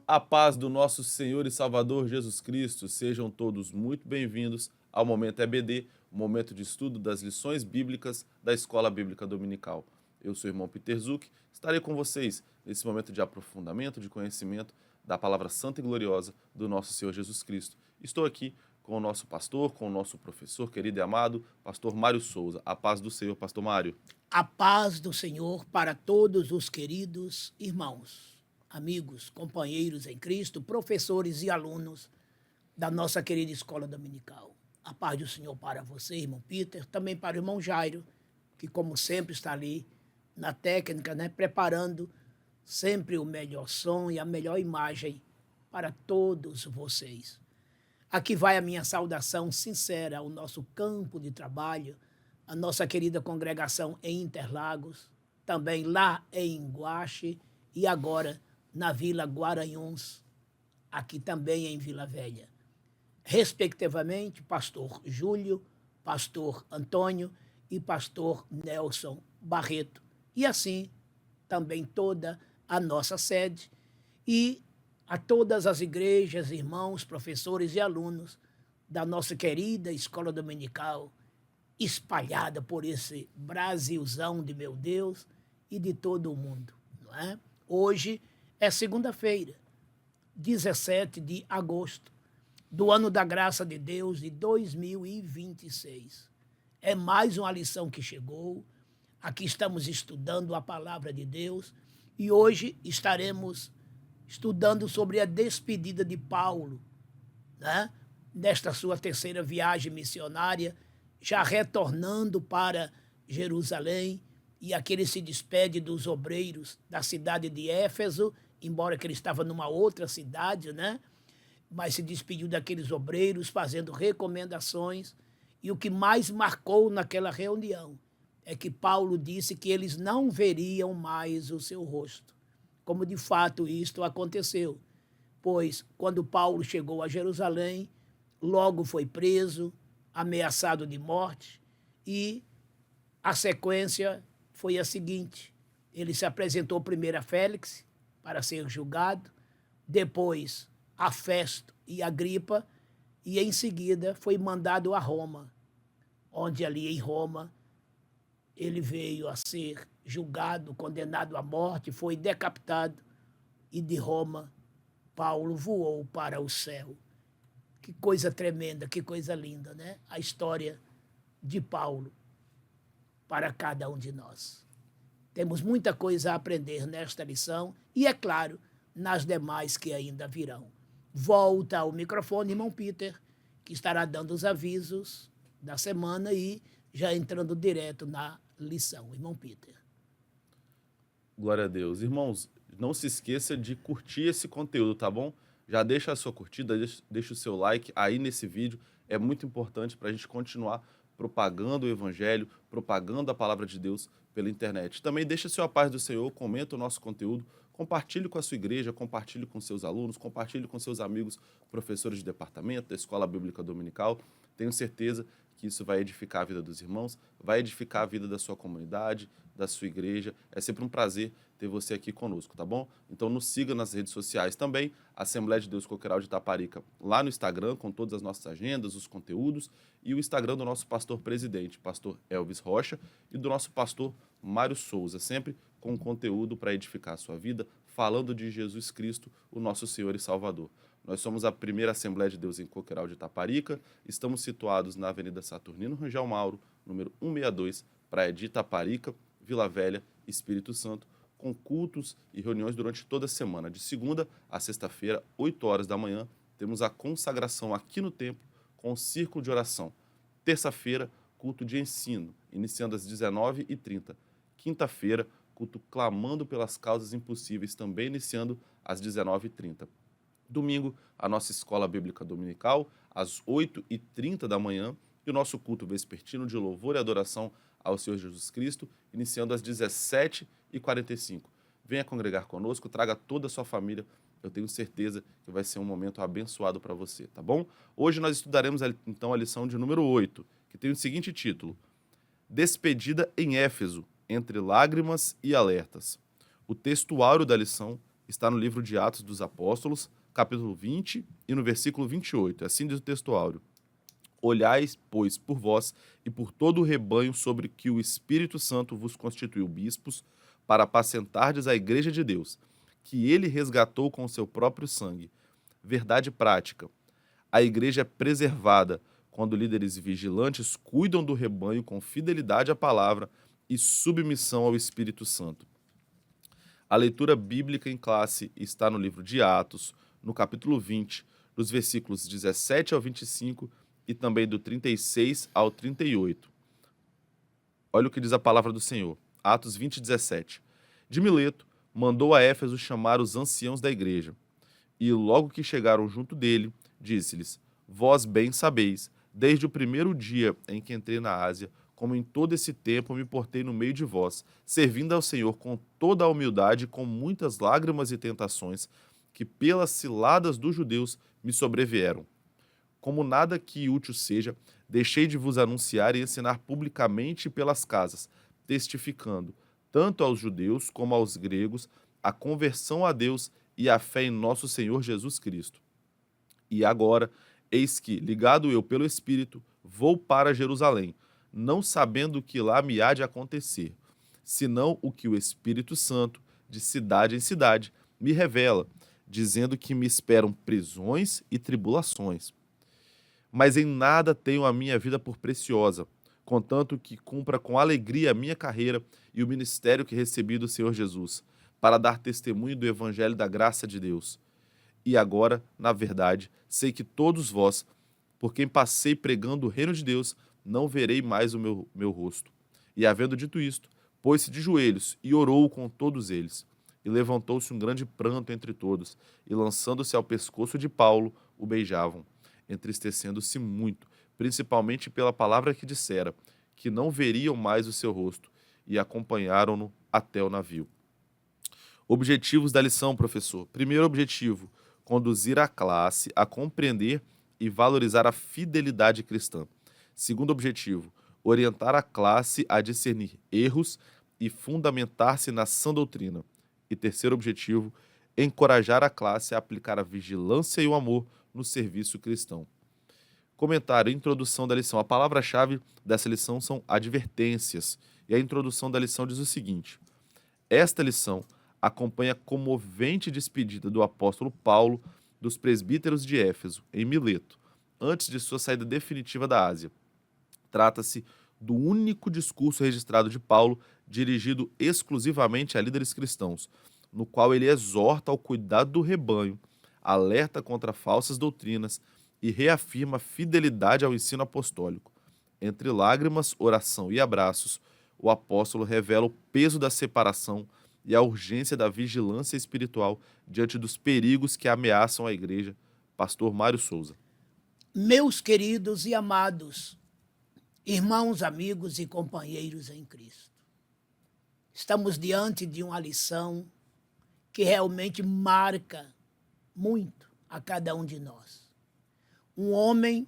A paz do nosso Senhor e Salvador Jesus Cristo, sejam todos muito bem-vindos ao Momento EBD, o momento de estudo das lições bíblicas da Escola Bíblica Dominical. Eu sou o irmão Peter Zuck, estarei com vocês nesse momento de aprofundamento, de conhecimento da palavra santa e gloriosa do nosso Senhor Jesus Cristo. Estou aqui com o nosso pastor, com o nosso professor querido e amado, pastor Mário Souza. A paz do Senhor, pastor Mário. A paz do Senhor para todos os queridos irmãos, amigos, companheiros em Cristo, professores e alunos da nossa querida escola dominical. A paz do Senhor para você, irmão Peter, também para o irmão Jairo, que como sempre está ali na técnica, preparando sempre o melhor som e a melhor imagem para todos vocês. Aqui vai a minha saudação sincera ao nosso campo de trabalho, a nossa querida congregação em Interlagos, também lá em Guaxe e agora na Vila Guaranhuns, aqui também em Vila Velha. Respectivamente, pastor Júlio, pastor Antônio e pastor Nelson Barreto. E assim, também toda a nossa sede e a todas as igrejas, irmãos, professores e alunos da nossa querida escola dominical, espalhada por esse Brasilzão de meu Deus e de todo o mundo, não é? Hoje é segunda-feira, 17 de agosto, do ano da graça de Deus de 2026. É mais uma lição que chegou. Aqui estamos estudando a palavra de Deus e hoje estaremos estudando sobre a despedida de Paulo, né? Nesta sua terceira viagem missionária, já retornando para Jerusalém, e aqui ele se despede dos obreiros da cidade de Éfeso, embora que ele estava numa outra cidade, né? Mas se despediu daqueles obreiros, fazendo recomendações, e o que mais marcou naquela reunião é que Paulo disse que eles não veriam mais o seu rosto, como de fato isto aconteceu, pois quando Paulo chegou a Jerusalém, logo foi preso, ameaçado de morte, e a sequência foi a seguinte: ele se apresentou primeiro a Félix para ser julgado, depois a Festo e Agripa, e em seguida foi mandado a Roma, onde ali em Roma ele veio a ser julgado, condenado à morte, foi decapitado, e de Roma Paulo voou para o céu. Que coisa tremenda, que coisa linda, né? A história de Paulo para cada um de nós. Temos muita coisa a aprender nesta lição e, é claro, nas demais que ainda virão. Volta ao microfone, irmão Peter, que estará dando os avisos da semana e já entrando direto na lição. Irmão Peter. Glória a Deus. Irmãos, não se esqueça de curtir esse conteúdo, tá bom? Já deixa a sua curtida, deixa o seu like aí nesse vídeo. É muito importante para a gente continuar propagando o Evangelho, propagando a palavra de Deus pela internet. Também deixa seu a paz do Senhor, comenta o nosso conteúdo, compartilhe com a sua igreja, compartilhe com seus alunos, compartilhe com seus amigos, professores de departamento, da Escola Bíblica Dominical. Tenho certeza que isso vai edificar a vida dos irmãos, vai edificar a vida da sua comunidade, da sua igreja. É sempre um prazer ter você aqui conosco, tá bom? Então nos siga nas redes sociais também, Assembleia de Deus Coqueiral de Itaparica, lá no Instagram, com todas as nossas agendas, os conteúdos, e o Instagram do nosso pastor presidente, pastor Elvis Rocha, e do nosso pastor Mário Souza, sempre com conteúdo para edificar a sua vida, falando de Jesus Cristo, o nosso Senhor e Salvador. Nós somos a primeira Assembleia de Deus em Coqueiral de Itaparica, estamos situados na Avenida Saturnino Rangel Mauro, número 162, Praia de Itaparica, Vila Velha, Espírito Santo, com cultos e reuniões durante toda a semana. De segunda a sexta-feira, 8 horas da manhã, temos a consagração aqui no templo com o círculo de oração. Terça-feira, culto de ensino, iniciando às 19h30. Quinta-feira, culto clamando pelas causas impossíveis, também iniciando às 19h30. Domingo, a nossa escola bíblica dominical, às 8h30 da manhã, e o nosso culto vespertino de louvor e adoração ao Senhor Jesus Cristo, iniciando às 17h45. Venha congregar conosco, traga toda a sua família. Eu tenho certeza que vai ser um momento abençoado para você, tá bom? Hoje nós estudaremos, então, a lição de número 8, que tem o seguinte título: Despedida em Éfeso, entre lágrimas e alertas. O textuário da lição está no livro de Atos dos Apóstolos, capítulo 20 e no versículo 28. Assim diz o texto áureo: Olhais, pois, por vós e por todo o rebanho sobre que o Espírito Santo vos constituiu bispos, para apacentardes a igreja de Deus, que ele resgatou com o seu próprio sangue. Verdade prática. A igreja é preservada quando líderes vigilantes cuidam do rebanho com fidelidade à palavra e submissão ao Espírito Santo. A leitura bíblica em classe está no livro de Atos, no capítulo 20, dos versículos 17 ao 25 e também do 36 ao 38. Olha o que diz a palavra do Senhor. Atos 20, 17. De Mileto, mandou a Éfeso chamar os anciãos da igreja. E logo que chegaram junto dele, disse-lhes: Vós bem sabeis, desde o primeiro dia em que entrei na Ásia, como em todo esse tempo me portei no meio de vós, servindo ao Senhor com toda a humildade, com muitas lágrimas e tentações, que pelas ciladas dos judeus me sobrevieram. Como nada que útil seja, deixei de vos anunciar e ensinar publicamente pelas casas, testificando, tanto aos judeus como aos gregos, a conversão a Deus e a fé em nosso Senhor Jesus Cristo. E agora, eis que, ligado eu pelo Espírito, vou para Jerusalém, não sabendo o que lá me há de acontecer, senão o que o Espírito Santo, de cidade em cidade, me revela, dizendo que me esperam prisões e tribulações. Mas em nada tenho a minha vida por preciosa, contanto que cumpra com alegria a minha carreira e o ministério que recebi do Senhor Jesus, para dar testemunho do evangelho da graça de Deus. E agora, na verdade, sei que todos vós, por quem passei pregando o reino de Deus, não verei mais o meu rosto. E havendo dito isto, pôs-se de joelhos e orou com todos eles. E levantou-se um grande pranto entre todos, e lançando-se ao pescoço de Paulo, o beijavam, entristecendo-se muito, principalmente pela palavra que dissera, que não veriam mais o seu rosto, e acompanharam-no até o navio. Objetivos da lição, professor. Primeiro objetivo, conduzir a classe a compreender e valorizar a fidelidade cristã. Segundo objetivo, orientar a classe a discernir erros e fundamentar-se na sã doutrina. E terceiro objetivo, encorajar a classe a aplicar a vigilância e o amor no serviço cristão. Comentário, introdução da lição. A palavra-chave dessa lição são advertências. E a introdução da lição diz o seguinte: esta lição acompanha a comovente despedida do apóstolo Paulo dos presbíteros de Éfeso, em Mileto, antes de sua saída definitiva da Ásia. Trata-se do único discurso registrado de Paulo dirigido exclusivamente a líderes cristãos, no qual ele exorta ao cuidado do rebanho, alerta contra falsas doutrinas e reafirma a fidelidade ao ensino apostólico. Entre lágrimas, oração e abraços, o apóstolo revela o peso da separação e a urgência da vigilância espiritual diante dos perigos que ameaçam a igreja. Pastor Mário Souza. Meus queridos e amados irmãos, amigos e companheiros em Cristo, estamos diante de uma lição que realmente marca muito a cada um de nós. Um homem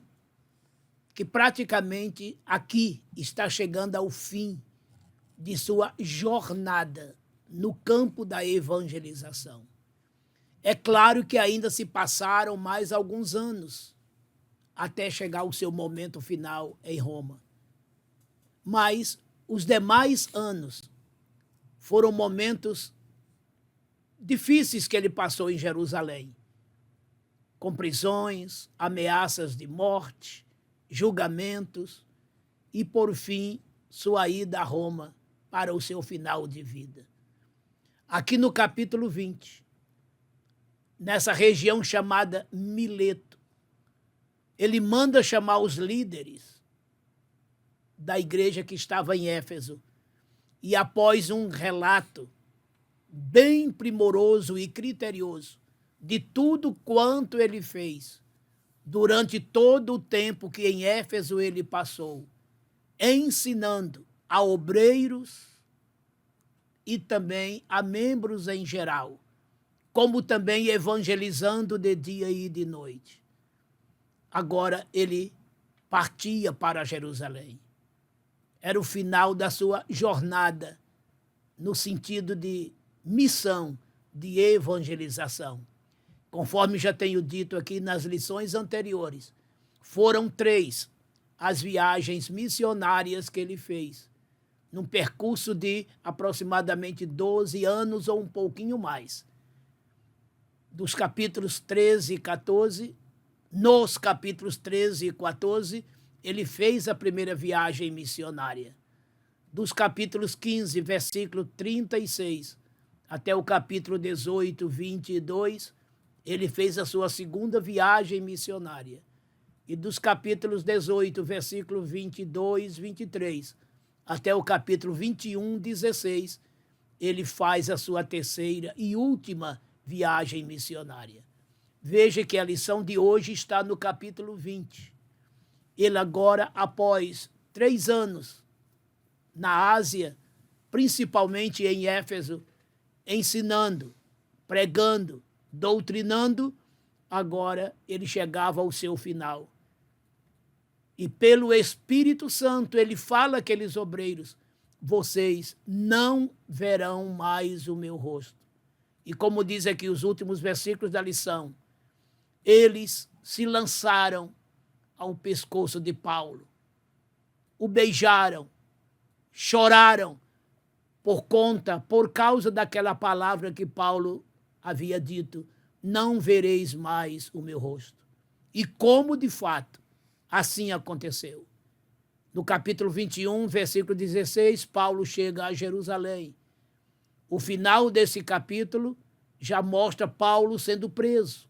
que praticamente aqui está chegando ao fim de sua jornada no campo da evangelização. É claro que ainda se passaram mais alguns anos até chegar ao seu momento final em Roma. Mas os demais anos foram momentos difíceis que ele passou em Jerusalém, com prisões, ameaças de morte, julgamentos e, por fim, sua ida a Roma para o seu final de vida. Aqui no capítulo 20, nessa região chamada Mileto, ele manda chamar os líderes da igreja que estava em Éfeso e, após um relato bem primoroso e criterioso de tudo quanto ele fez durante todo o tempo que em Éfeso ele passou, ensinando a obreiros e também a membros em geral, como também evangelizando de dia e de noite. Agora ele partia para Jerusalém. Era o final da sua jornada, no sentido de missão, de evangelização. Conforme já tenho dito aqui nas lições anteriores, foram 3 as viagens missionárias que ele fez, num percurso de aproximadamente 12 anos ou um pouquinho mais. Dos capítulos 13 e 14, nos capítulos 13 e 14, ele fez a primeira viagem missionária. Dos capítulos 15, versículo 36, até o capítulo 18, 22, ele fez a sua segunda viagem missionária. E dos capítulos 18, versículo 22, 23, até o capítulo 21, 16, ele faz a sua terceira e última viagem missionária. Veja que a lição de hoje está no capítulo 20. Ele agora, após 3 anos na Ásia, principalmente em Éfeso, ensinando, pregando, doutrinando, agora ele chegava ao seu final. E pelo Espírito Santo ele fala àqueles obreiros: vocês não verão mais o meu rosto. E como diz aqui os últimos versículos da lição, eles se lançaram ao pescoço de Paulo, o beijaram, choraram por causa daquela palavra que Paulo havia dito: não vereis mais o meu rosto. E como de fato assim aconteceu. No capítulo 21, versículo 16, Paulo chega a Jerusalém. O final desse capítulo já mostra Paulo sendo preso,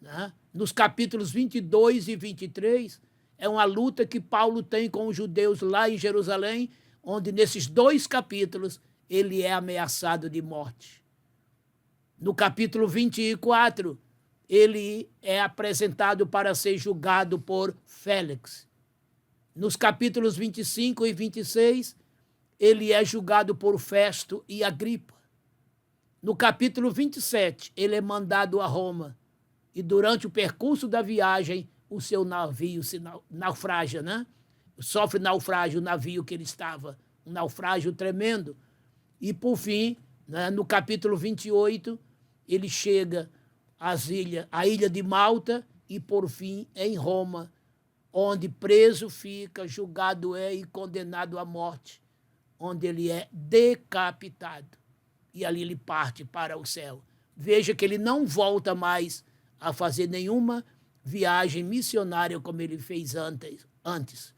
né? Nos capítulos 22 e 23, é uma luta que Paulo tem com os judeus lá em Jerusalém, onde nesses 2 capítulos ele é ameaçado de morte. No capítulo 24, ele é apresentado para ser julgado por Félix. Nos capítulos 25 e 26, ele é julgado por Festo e Agripa. No capítulo 27, ele é mandado a Roma. E durante o percurso da viagem, o seu navio se naufraga, né? Sofre naufrágio o navio que ele estava. Um naufrágio tremendo. E, por fim, né, no capítulo 28, ele chega à ilha de Malta e, por fim, em Roma, onde preso fica, julgado é e condenado à morte, onde ele é decapitado. E ali ele parte para o céu. Veja que ele não volta mais a fazer nenhuma viagem missionária como ele fez antes.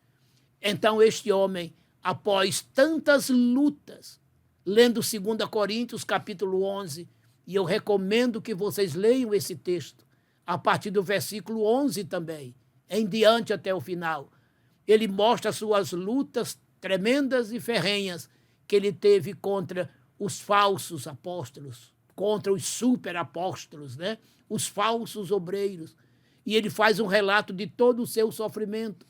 Então este homem, após tantas lutas, lendo 2 Coríntios capítulo 11, e eu recomendo que vocês leiam esse texto, a partir do versículo 11 também, em diante até o final. Ele mostra suas lutas tremendas e ferrenhas que ele teve contra os falsos apóstolos, contra os superapóstolos, né? Os falsos obreiros. E ele faz um relato de todo o seu sofrimento,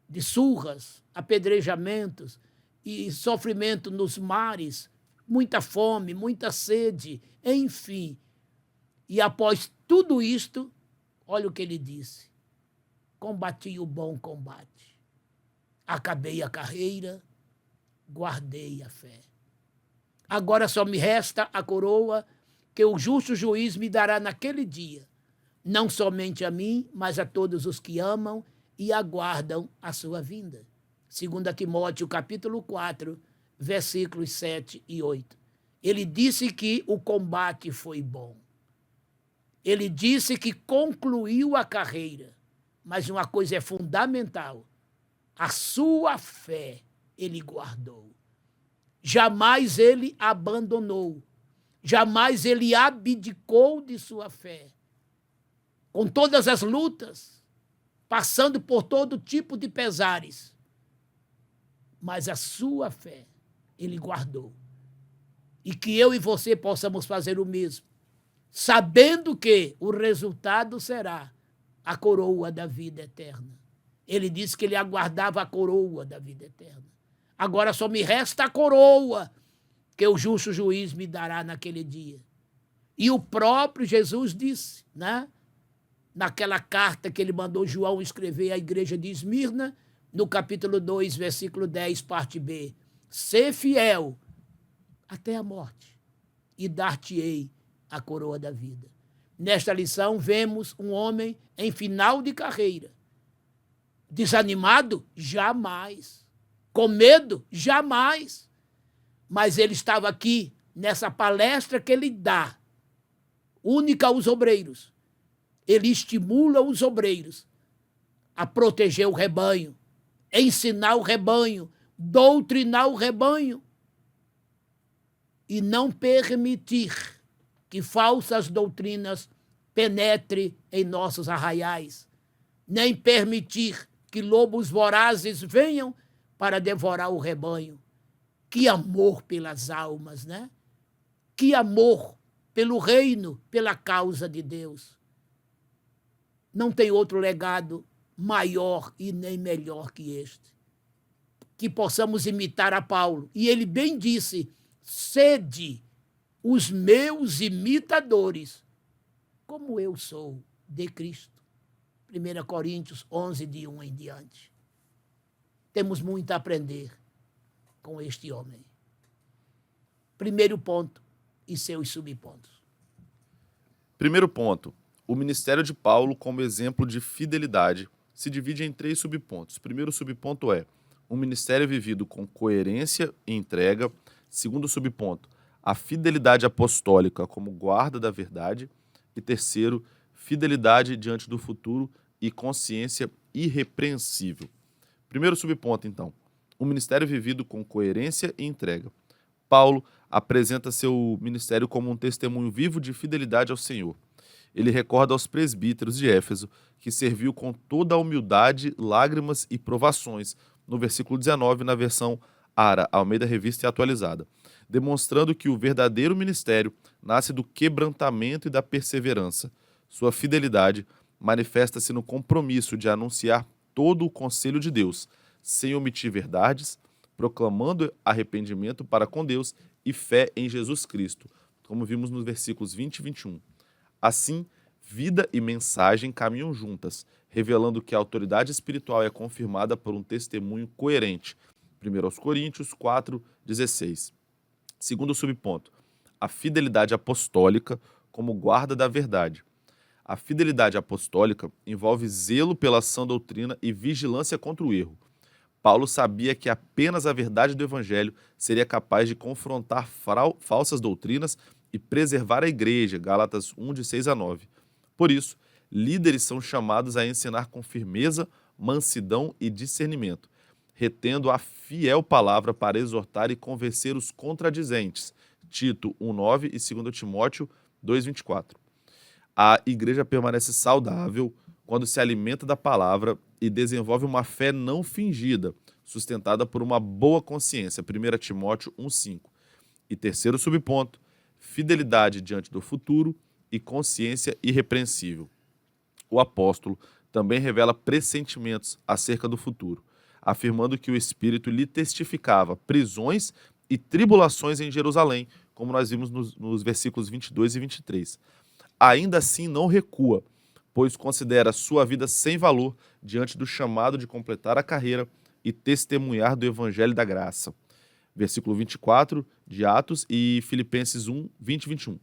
de surras, apedrejamentos e sofrimento nos mares, muita fome, muita sede, enfim. E após tudo isto, olha o que ele disse: combati o bom combate, acabei a carreira, guardei a fé. Agora só me resta a coroa que o justo juiz me dará naquele dia, não somente a mim, mas a todos os que amam e aguardam a sua vinda. 2 Timóteo, capítulo 4, versículos 7 e 8. Ele disse que o combate foi bom. Ele disse que concluiu a carreira. Mas uma coisa é fundamental: a sua fé ele guardou. Jamais ele abandonou. Jamais ele abdicou de sua fé. Com todas as lutas, passando por todo tipo de pesares, mas a sua fé ele guardou. E que eu e você possamos fazer o mesmo, sabendo que o resultado será a coroa da vida eterna. Ele disse que ele aguardava a coroa da vida eterna. Agora só me resta a coroa que o justo juiz me dará naquele dia. E o próprio Jesus disse, né? Naquela carta que ele mandou João escrever à igreja de Esmirna, no capítulo 2, versículo 10, parte B: ser fiel até a morte, e dar-te-ei a coroa da vida. Nesta lição, vemos um homem em final de carreira. Desanimado? Jamais. Com medo? Jamais. Mas ele estava aqui, nessa palestra que ele dá, única aos obreiros. Ele estimula os obreiros a proteger o rebanho, ensinar o rebanho, doutrinar o rebanho e não permitir que falsas doutrinas penetrem em nossos arraiais, nem permitir que lobos vorazes venham para devorar o rebanho. Que amor pelas almas, né? Que amor pelo reino, pela causa de Deus. Não tem outro legado maior e nem melhor que este. Que possamos imitar a Paulo. E ele bem disse, sede os meus imitadores, como eu sou de Cristo. 1 Coríntios 11, de 1 em diante. Temos muito a aprender com este homem. Primeiro ponto e seus subpontos. Primeiro ponto, o ministério de Paulo como exemplo de fidelidade se divide em 3 subpontos. O primeiro subponto é um ministério vivido com coerência e entrega. Segundo subponto, a fidelidade apostólica como guarda da verdade. E terceiro, fidelidade diante do futuro e consciência irrepreensível. Primeiro subponto, então, um ministério vivido com coerência e entrega. Paulo apresenta seu ministério como um testemunho vivo de fidelidade ao Senhor. Ele recorda aos presbíteros de Éfeso que serviu com toda a humildade, lágrimas e provações, no versículo 19, na versão ARA, Almeida Revista e Atualizada, demonstrando que o verdadeiro ministério nasce do quebrantamento e da perseverança. Sua fidelidade manifesta-se no compromisso de anunciar todo o conselho de Deus, sem omitir verdades, proclamando arrependimento para com Deus e fé em Jesus Cristo, como vimos nos versículos 20 e 21. Assim, vida e mensagem caminham juntas, revelando que a autoridade espiritual é confirmada por um testemunho coerente. 1 Coríntios 4, 16. Segundo subponto, a fidelidade apostólica como guarda da verdade. A fidelidade apostólica envolve zelo pela sã doutrina e vigilância contra o erro. Paulo sabia que apenas a verdade do Evangelho seria capaz de confrontar falsas doutrinas e preservar a igreja, Gálatas 1, de 6 a 9. Por isso, líderes são chamados a ensinar com firmeza, mansidão e discernimento, retendo a fiel palavra para exortar e convencer os contradizentes, Tito 1,9 e 2 Timóteo 2,24. A igreja permanece saudável quando se alimenta da palavra e desenvolve uma fé não fingida, sustentada por uma boa consciência, 1 Timóteo 1,5. E terceiro subponto, fidelidade diante do futuro e consciência irrepreensível. O apóstolo também revela pressentimentos acerca do futuro, afirmando que o Espírito lhe testificava prisões e tribulações em Jerusalém, como nós vimos nos versículos 22 e 23. Ainda assim não recua, pois considera sua vida sem valor diante do chamado de completar a carreira e testemunhar do Evangelho da Graça. Versículo 24 de Atos e Filipenses 1, 20 e 21.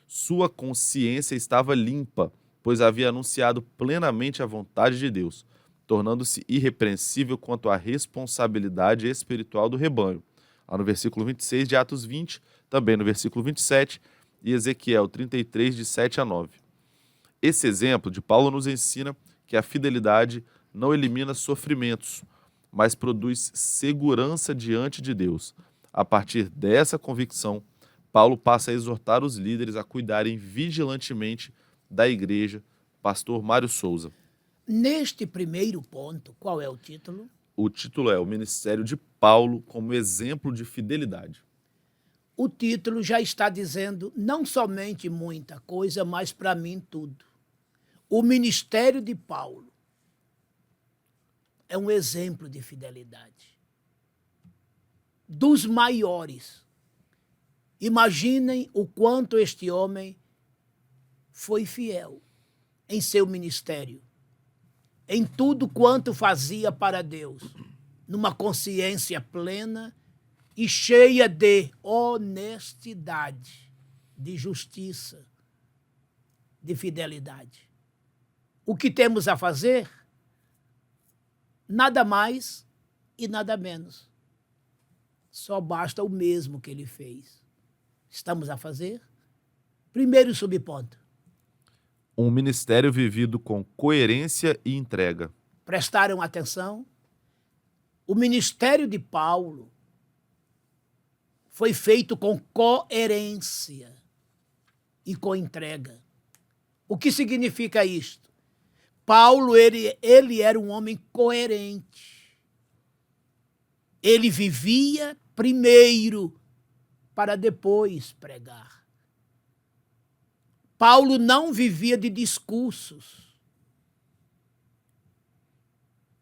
Sua consciência estava limpa, pois havia anunciado plenamente a vontade de Deus, tornando-se irrepreensível quanto à responsabilidade espiritual do rebanho. Lá no versículo 26 de Atos 20, também no versículo 27 e Ezequiel 33, de 7 a 9. Esse exemplo de Paulo nos ensina que a fidelidade não elimina sofrimentos, mas produz segurança diante de Deus. A partir dessa convicção, Paulo passa a exortar os líderes a cuidarem vigilantemente da igreja. Pastor Mário Souza. Neste primeiro ponto, qual é o título? O título é O Ministério de Paulo como exemplo de fidelidade. O título já está dizendo não somente muita coisa, mas para mim tudo. O ministério de Paulo é um exemplo de fidelidade. Dos maiores. Imaginem o quanto este homem foi fiel em seu ministério, em tudo quanto fazia para Deus, numa consciência plena e cheia de honestidade. de justiça, de fidelidade. O que temos a fazer? Nada mais e nada menos. Só basta o mesmo que ele fez. Estamos a fazer? Primeiro subponto. Um ministério vivido com coerência e entrega. Prestaram atenção? O ministério de Paulo foi feito com coerência e com entrega. O que significa isto? Paulo, ele era um homem coerente. Ele vivia primeiro para depois pregar. Paulo não vivia de discursos.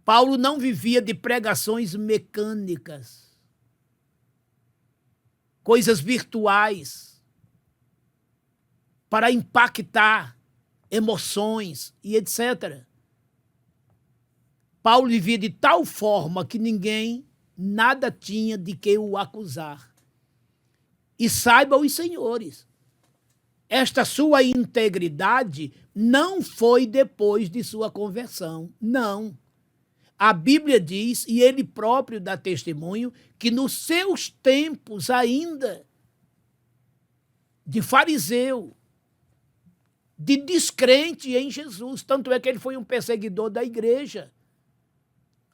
Paulo não vivia de pregações mecânicas, coisas virtuais, para impactar emoções e etc. Paulo vivia de tal forma que ninguém, nada tinha de que o acusar. E saibam os senhores, esta sua integridade não foi depois de sua conversão, não. A Bíblia diz, e ele próprio dá testemunho, que nos seus tempos ainda de fariseu, de descrente em Jesus, tanto é que ele foi um perseguidor da igreja.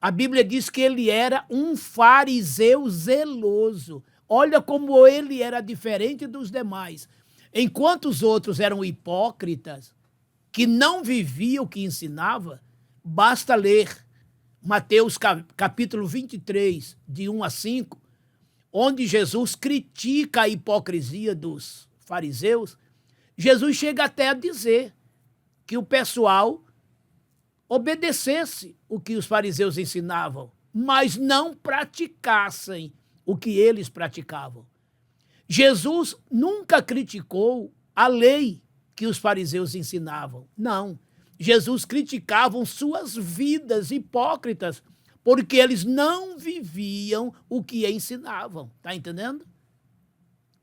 A Bíblia diz que ele era um fariseu zeloso. Olha como ele era diferente dos demais. Enquanto os outros eram hipócritas, que não viviam o que ensinava, basta ler Mateus capítulo 23, de 1 a 5, onde Jesus critica a hipocrisia dos fariseus. Jesus chega até a dizer que o pessoal obedecesse o que os fariseus ensinavam, mas não praticassem o que eles praticavam. Jesus nunca criticou a lei que os fariseus ensinavam. Não. Jesus criticava suas vidas hipócritas, porque eles não viviam o que ensinavam. Está entendendo?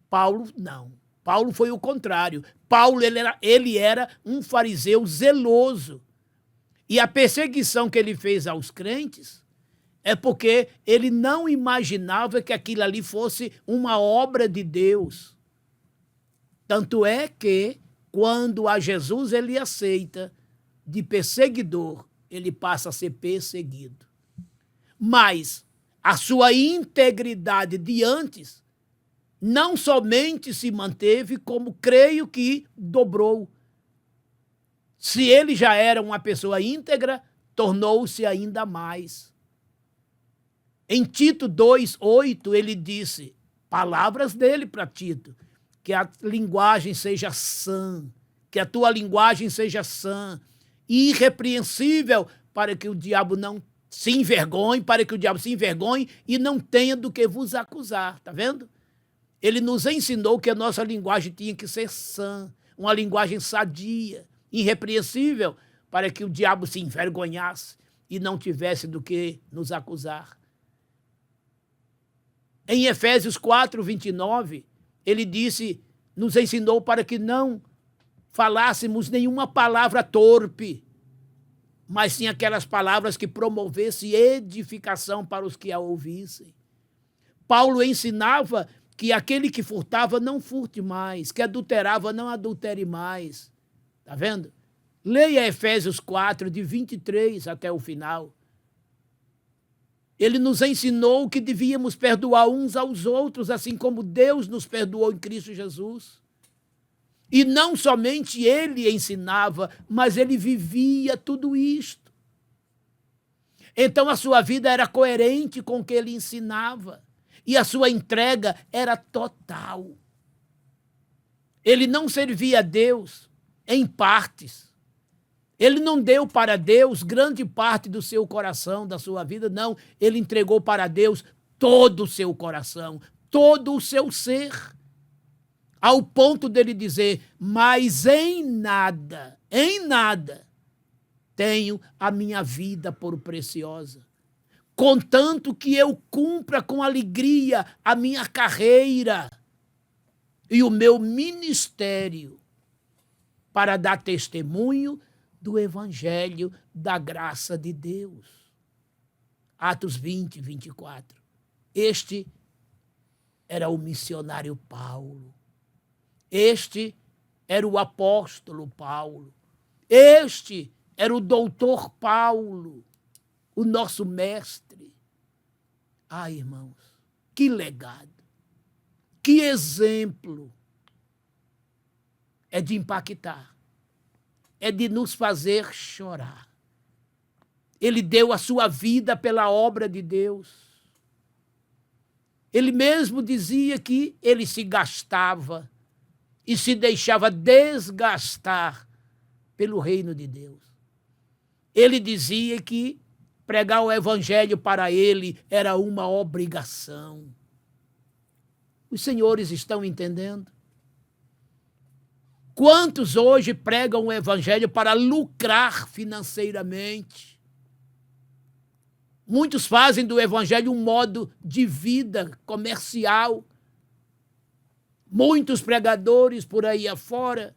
Paulo, não. Paulo foi o contrário. Paulo, ele era um fariseu zeloso. E a perseguição que ele fez aos crentes é porque ele não imaginava que aquilo ali fosse uma obra de Deus. Tanto é que, quando a Jesus ele aceita, de perseguidor, ele passa a ser perseguido. Mas a sua integridade de antes não somente se manteve, como creio que dobrou. Se ele já era uma pessoa íntegra, tornou-se ainda mais. Em Tito 2:8, ele disse, palavras dele para Tito, que a linguagem seja sã, que a tua linguagem seja sã, irrepreensível, para que o diabo não se envergonhe, e não tenha do que vos acusar, tá vendo? Ele nos ensinou que a nossa linguagem tinha que ser sã, uma linguagem sadia, irrepreensível, para que o diabo se envergonhasse e não tivesse do que nos acusar. Em Efésios 4:29, ele disse, nos ensinou para que não falássemos nenhuma palavra torpe, mas sim aquelas palavras que promovessem edificação para os que a ouvissem. Paulo ensinava que aquele que furtava não furte mais, que adulterava não adultere mais. Está vendo? Leia Efésios 4, de 23 até o final. Ele nos ensinou que devíamos perdoar uns aos outros, assim como Deus nos perdoou em Cristo Jesus. E não somente ele ensinava, mas ele vivia tudo isto. Então a sua vida era coerente com o que ele ensinava. E a sua entrega era total. Ele não servia a Deus em partes. Ele não deu para Deus grande parte do seu coração, da sua vida, não. Ele entregou para Deus todo o seu coração, todo o seu ser. Ao ponto dele dizer, mas em nada, tenho a minha vida por preciosa. Contanto que eu cumpra com alegria a minha carreira. e o meu ministério para dar testemunho do evangelho da graça de Deus. Atos 20, 24. Este era o missionário Paulo. Este era o apóstolo Paulo. Este era o doutor Paulo, o nosso mestre. Ah, irmãos, que legado, que exemplo. É de impactar, é de nos fazer chorar. Ele deu a sua vida pela obra de Deus. Ele mesmo dizia que ele se gastava e se deixava desgastar pelo reino de Deus. Ele dizia que pregar o evangelho para ele era uma obrigação. Os senhores estão entendendo? Quantos hoje pregam o evangelho para lucrar financeiramente? Muitos fazem do evangelho um modo de vida comercial. Muitos pregadores por aí afora,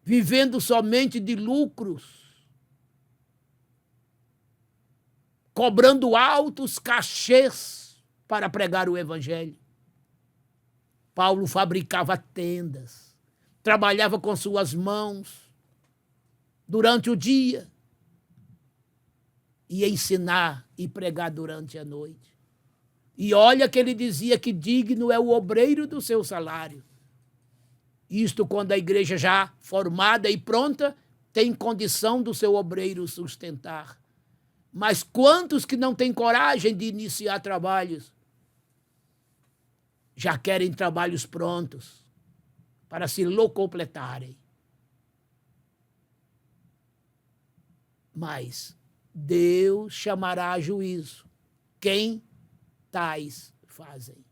vivendo somente de lucros, cobrando altos cachês para pregar o evangelho. Paulo fabricava tendas, trabalhava com suas mãos durante o dia e ensinar e pregar durante a noite. E olha que ele dizia que digno é o obreiro do seu salário. Isto quando a igreja já formada e pronta tem condição do seu obreiro sustentar. Mas quantos que não têm coragem de iniciar trabalhos já querem trabalhos prontos para se locupletarem. Mas Deus chamará a juízo quem tais fazem.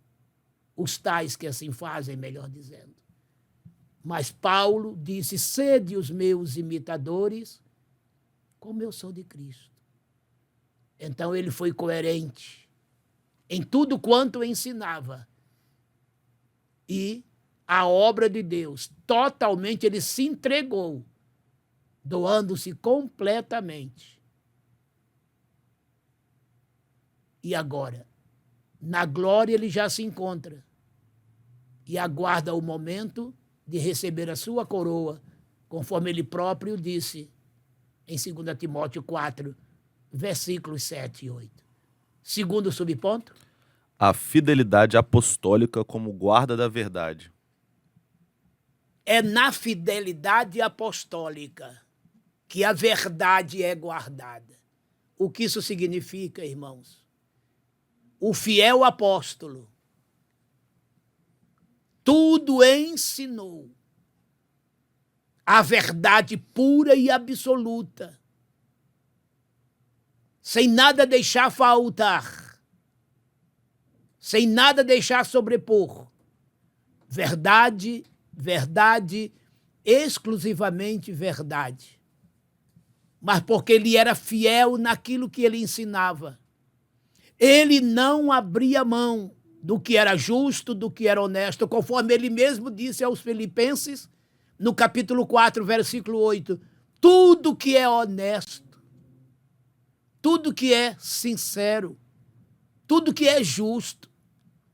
Os tais que assim fazem, melhor dizendo. Mas Paulo disse, sede os meus imitadores, como eu sou de Cristo. Então ele foi coerente em tudo quanto ensinava. E a obra de Deus, totalmente ele se entregou, doando-se completamente. E agora, na glória ele já se encontra e aguarda o momento de receber a sua coroa, conforme ele próprio disse em 2 Timóteo 4, versículos 7 e 8. Segundo subponto. A fidelidade apostólica como guarda da verdade. É na fidelidade apostólica que a verdade é guardada. O que isso significa, irmãos? O fiel apóstolo tudo ensinou. A verdade pura e absoluta. Sem nada deixar faltar. Sem nada deixar sobrepor. Verdade, verdade, exclusivamente verdade. Mas porque ele era fiel naquilo que ele ensinava. Ele não abria mão do que era justo, do que era honesto, conforme ele mesmo disse aos Filipenses, no capítulo 4, versículo 8, tudo que é honesto, tudo que é sincero, tudo que é justo,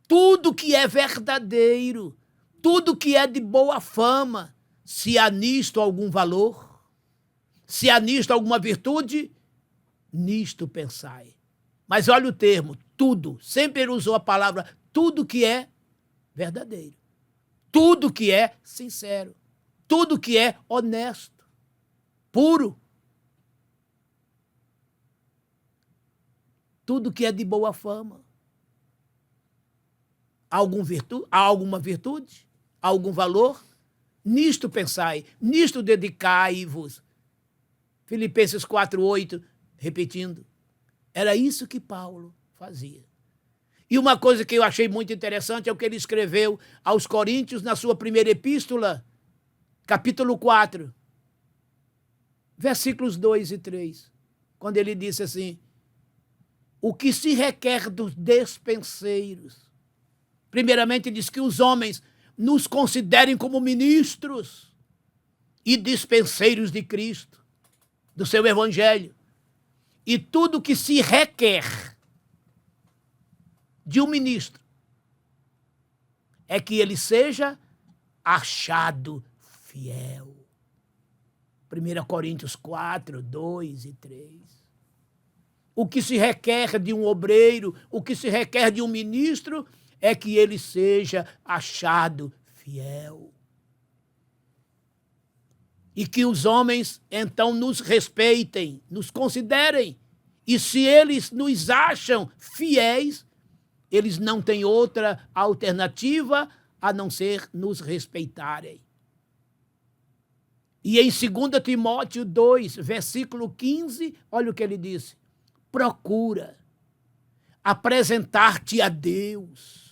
tudo que é verdadeiro, tudo que é de boa fama, se há nisto algum valor, se há nisto alguma virtude, nisto pensai. Mas olha o termo, tudo, sempre ele usou a palavra tudo que é verdadeiro, tudo que é sincero, tudo que é honesto, puro, tudo que é de boa fama. Há alguma virtude? Há algum valor? Nisto pensai, nisto dedicai-vos. Filipenses 4:8, repetindo. Era isso que Paulo fazia. E uma coisa que eu achei muito interessante é o que ele escreveu aos Coríntios na sua primeira epístola, capítulo 4, versículos 2 e 3, quando ele disse assim, o que se requer dos despenseiros. Primeiramente diz que os homens nos considerem como ministros e dispenseiros de Cristo, do seu evangelho. E tudo que se requer de um ministro é que ele seja achado fiel. 1 Coríntios 4, 2 e 3. O que se requer de um obreiro, o que se requer de um ministro, é que ele seja achado fiel. E que os homens, então, nos respeitem, nos considerem. E se eles nos acham fiéis, eles não têm outra alternativa a não ser nos respeitarem. E em 2 Timóteo 2, versículo 15, olha o que ele disse. Procura apresentar-te a Deus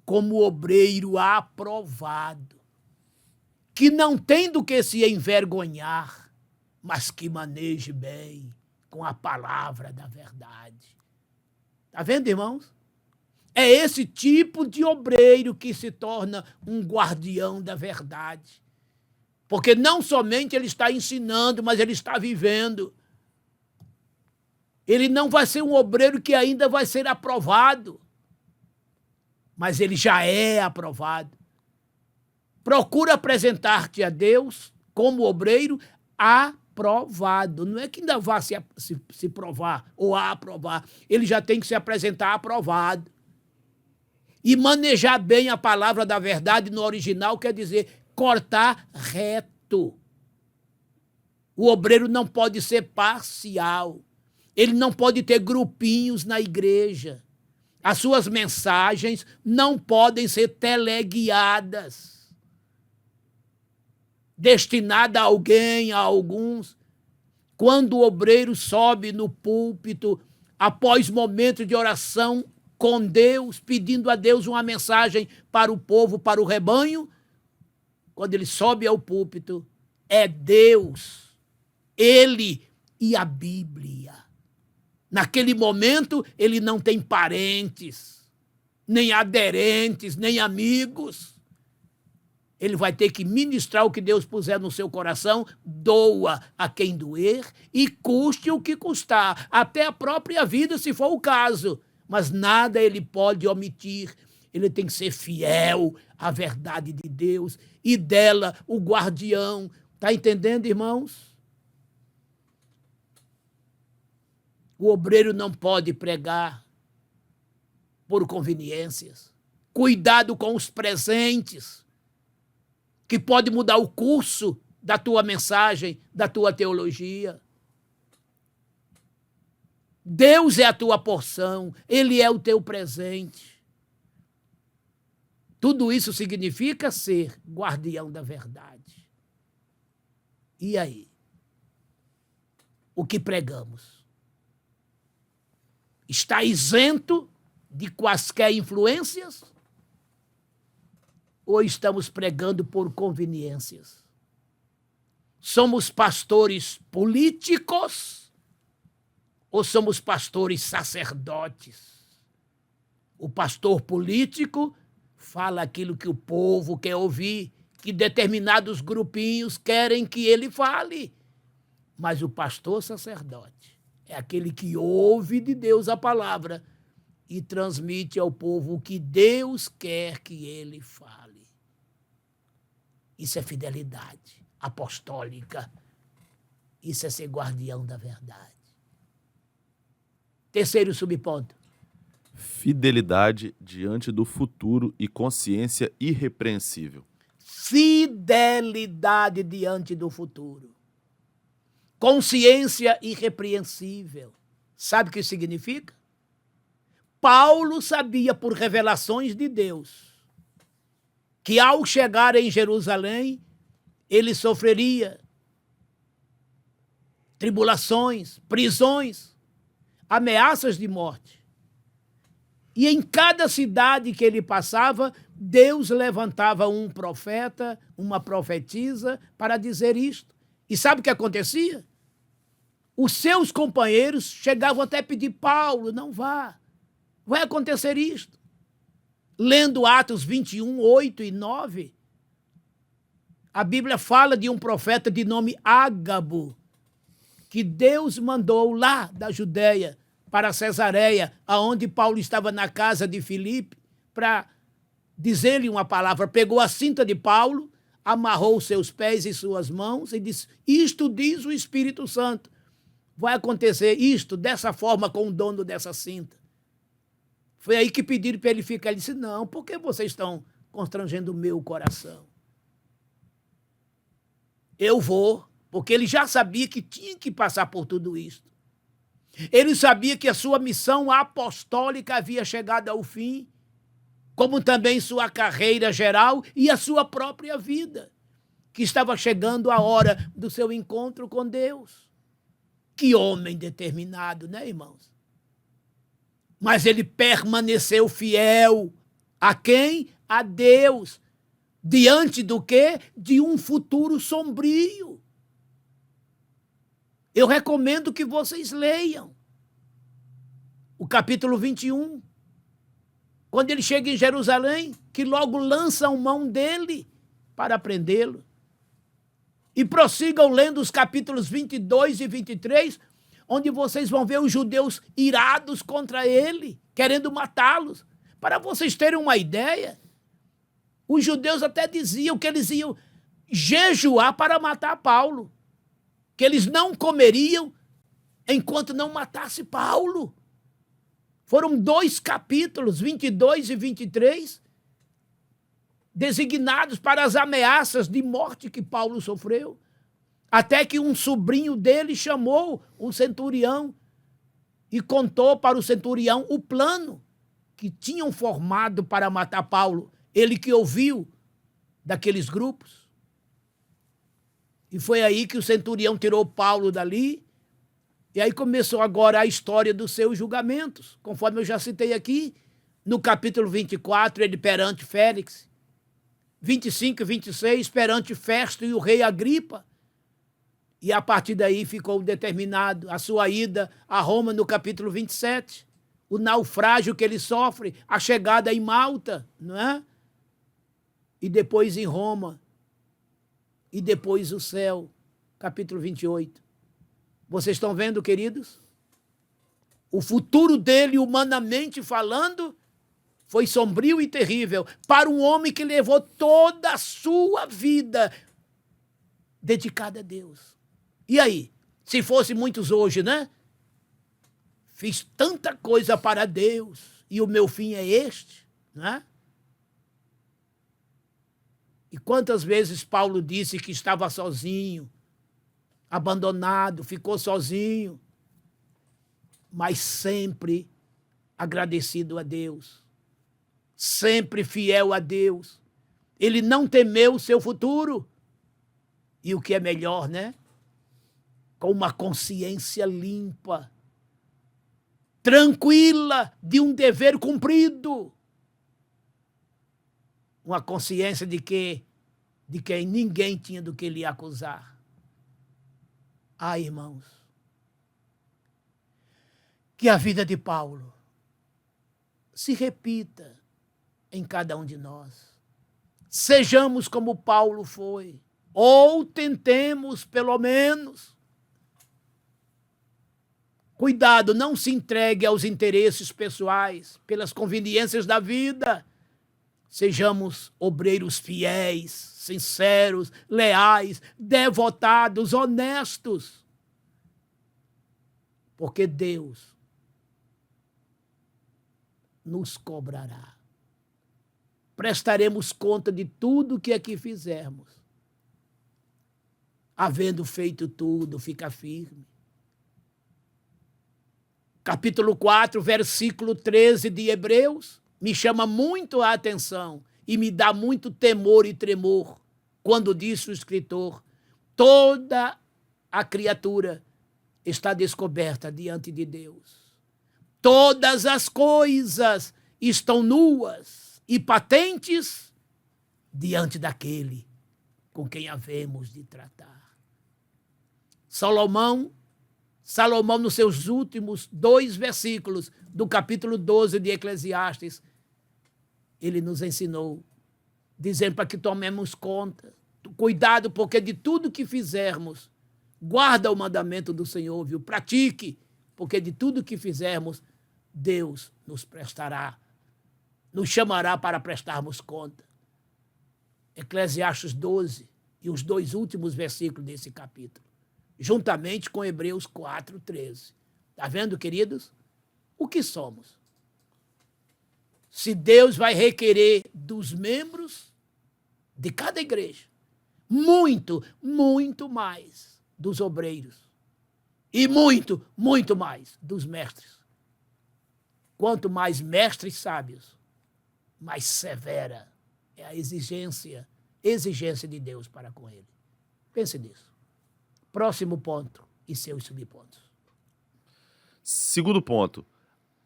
como obreiro aprovado, que não tem do que se envergonhar, mas que maneje bem com a palavra da verdade. Está vendo, irmãos? É esse tipo de obreiro que se torna um guardião da verdade. Porque não somente ele está ensinando, mas ele está vivendo. Ele não vai ser um obreiro que ainda vai ser aprovado, mas ele já é aprovado. Procura apresentar-te a Deus como obreiro aprovado. Não é que ainda vá se provar ou aprovar. Ele já tem que se apresentar aprovado. E manejar bem a palavra da verdade no original quer dizer cortar reto. O obreiro não pode ser parcial. Ele não pode ter grupinhos na igreja. As suas mensagens não podem ser teleguiadas, destinada a alguém, a alguns. Quando o obreiro sobe no púlpito, após momento de oração com Deus, pedindo a Deus uma mensagem para o povo, para o rebanho, quando ele sobe ao púlpito, é Deus, ele e a Bíblia. Naquele momento, ele não tem parentes, nem aderentes, nem amigos. Ele vai ter que ministrar o que Deus puser no seu coração, doa a quem doer e custe o que custar, até a própria vida, se for o caso. Mas nada ele pode omitir. Ele tem que ser fiel à verdade de Deus e dela o guardião. Está entendendo, irmãos? O obreiro não pode pregar por conveniências. Cuidado com os presentes, que pode mudar o curso da tua mensagem, da tua teologia. Deus é a tua porção, ele é o teu presente. Tudo isso significa ser guardião da verdade. E aí? O que pregamos? Está isento de quaisquer influências? Ou estamos pregando por conveniências? Somos pastores políticos ou somos pastores sacerdotes? O pastor político fala aquilo que o povo quer ouvir, que determinados grupinhos querem que ele fale. Mas o pastor sacerdote é aquele que ouve de Deus a palavra e transmite ao povo o que Deus quer que ele fale. Isso é fidelidade apostólica. Isso é ser guardião da verdade. Terceiro subponto. Fidelidade diante do futuro e consciência irrepreensível. Fidelidade diante do futuro. Consciência irrepreensível. Sabe o que isso significa? Paulo sabia por revelações de Deus que ao chegar em Jerusalém, ele sofreria tribulações, prisões, ameaças de morte. E em cada cidade que ele passava, Deus levantava um profeta, uma profetisa para dizer isto. E sabe o que acontecia? Os seus companheiros chegavam até a pedir: Paulo, não vá, vai acontecer isto. lendo Atos 21, 8 e 9, a Bíblia fala de um profeta de nome Ágabo, que Deus mandou lá da Judéia para Cesareia, aonde Paulo estava na casa de Filipe, para dizer-lhe uma palavra. Pegou a cinta de Paulo, amarrou seus pés e suas mãos e disse: isto diz o Espírito Santo. Vai acontecer isto dessa forma com o dono dessa cinta. Foi aí que pediram para ele ficar. Ele disse: não, por que vocês estão constrangendo o meu coração? Eu vou, porque ele já sabia que tinha que passar por tudo isso. Ele sabia que a sua missão apostólica havia chegado ao fim, como também sua carreira geral e a sua própria vida, que estava chegando a hora do seu encontro com Deus. Que homem determinado, né, irmãos? Mas ele permaneceu fiel. A quem? A Deus. Diante do quê? De um futuro sombrio. Eu recomendo que vocês leiam o capítulo 21. Quando ele chega em Jerusalém, que logo lançam mão dele para prendê-lo. E prossigam lendo os capítulos 22 e 23, onde vocês vão ver os judeus irados contra ele, querendo matá-los. Para vocês terem uma ideia, os judeus até diziam que eles iam jejuar para matar Paulo, que eles não comeriam enquanto não matasse Paulo. Foram 2 capítulos, 22 e 23, designados para as ameaças de morte que Paulo sofreu, até que um sobrinho dele chamou o centurião e contou para o centurião o plano que tinham formado para matar Paulo. Ele que ouviu daqueles grupos. E foi aí que o centurião tirou Paulo dali. E aí começou agora a história dos seus julgamentos. Conforme eu já citei aqui, no capítulo 24, ele perante Félix. 25 e 26, perante Festo e o rei Agripa. E a partir daí ficou determinado a sua ida a Roma no capítulo 27. O naufrágio que ele sofre, a chegada em Malta, não é? E depois em Roma. E depois o céu, capítulo 28. Vocês estão vendo, queridos? O futuro dele, humanamente falando, foi sombrio e terrível para um homem que levou toda a sua vida dedicada a Deus. E aí? Se fosse muitos hoje, né? Fiz tanta coisa para Deus e o meu fim é este, né? E quantas vezes Paulo disse que estava sozinho, abandonado, ficou sozinho, mas sempre agradecido a Deus, sempre fiel a Deus. Ele não temeu o seu futuro. E o que é melhor, né? Com uma consciência limpa, tranquila de um dever cumprido. Uma consciência de quem ninguém tinha do que lhe acusar. Ah, irmãos, que a vida de Paulo se repita em cada um de nós. Sejamos como Paulo foi, ou tentemos pelo menos. Cuidado, não se entregue aos interesses pessoais, pelas conveniências da vida. Sejamos obreiros fiéis, sinceros, leais, devotados, honestos. Porque Deus nos cobrará. Prestaremos conta de tudo que aqui fizermos. Havendo feito tudo, fica firme. Capítulo 4, versículo 13 de Hebreus, me chama muito a atenção e me dá muito temor e tremor quando disse o escritor: toda a criatura está descoberta diante de Deus. Todas as coisas estão nuas e patentes diante daquele com quem havemos de tratar. Salomão, nos seus últimos 2 versículos do capítulo 12 de Eclesiastes, ele nos ensinou, dizendo para que tomemos conta. Cuidado, porque de tudo que fizermos, guarda o mandamento do Senhor, viu? Pratique, porque de tudo que fizermos, Deus nos prestará, nos chamará para prestarmos conta. Eclesiastes 12 e os 2 últimos versículos desse capítulo, juntamente com Hebreus 4:13. Está vendo, queridos? O que somos? Se Deus vai requerer dos membros de cada igreja, muito, muito mais dos obreiros e muito, muito mais dos mestres. Quanto mais mestres sábios, mais severa é a exigência de Deus para com ele. Pense nisso. Próximo ponto e seus subpontos. Segundo ponto,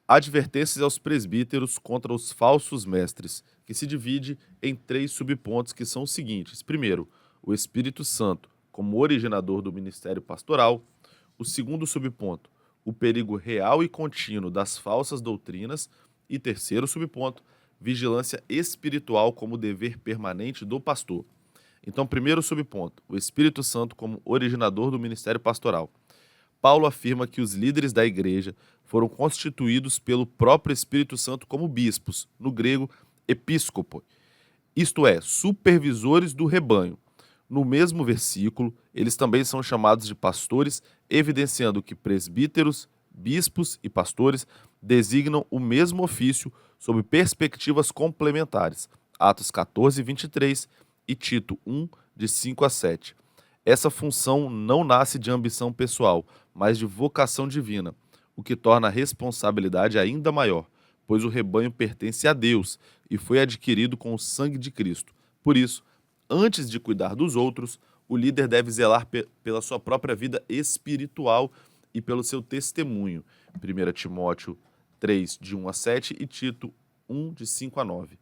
advertências aos presbíteros contra os falsos mestres, que se divide em 3 subpontos, que são os seguintes. Primeiro, o Espírito Santo como originador do ministério pastoral. O segundo subponto, o perigo real e contínuo das falsas doutrinas. E terceiro subponto, vigilância espiritual como dever permanente do pastor. Então, primeiro subponto, o Espírito Santo como originador do ministério pastoral. Paulo afirma que os líderes da igreja foram constituídos pelo próprio Espírito Santo como bispos, no grego episcopo, isto é, supervisores do rebanho. No mesmo versículo, eles também são chamados de pastores, evidenciando que presbíteros, bispos e pastores designam o mesmo ofício sob perspectivas complementares. Atos 14, 23 e Tito 1, de 5 a 7. Essa função não nasce de ambição pessoal, mas de vocação divina, o que torna a responsabilidade ainda maior, pois o rebanho pertence a Deus e foi adquirido com o sangue de Cristo. Por isso, antes de cuidar dos outros, o líder deve zelar pela sua própria vida espiritual e pelo seu testemunho. 1 Timóteo 3, de 1 a 7 e Tito 1, de 5 a 9.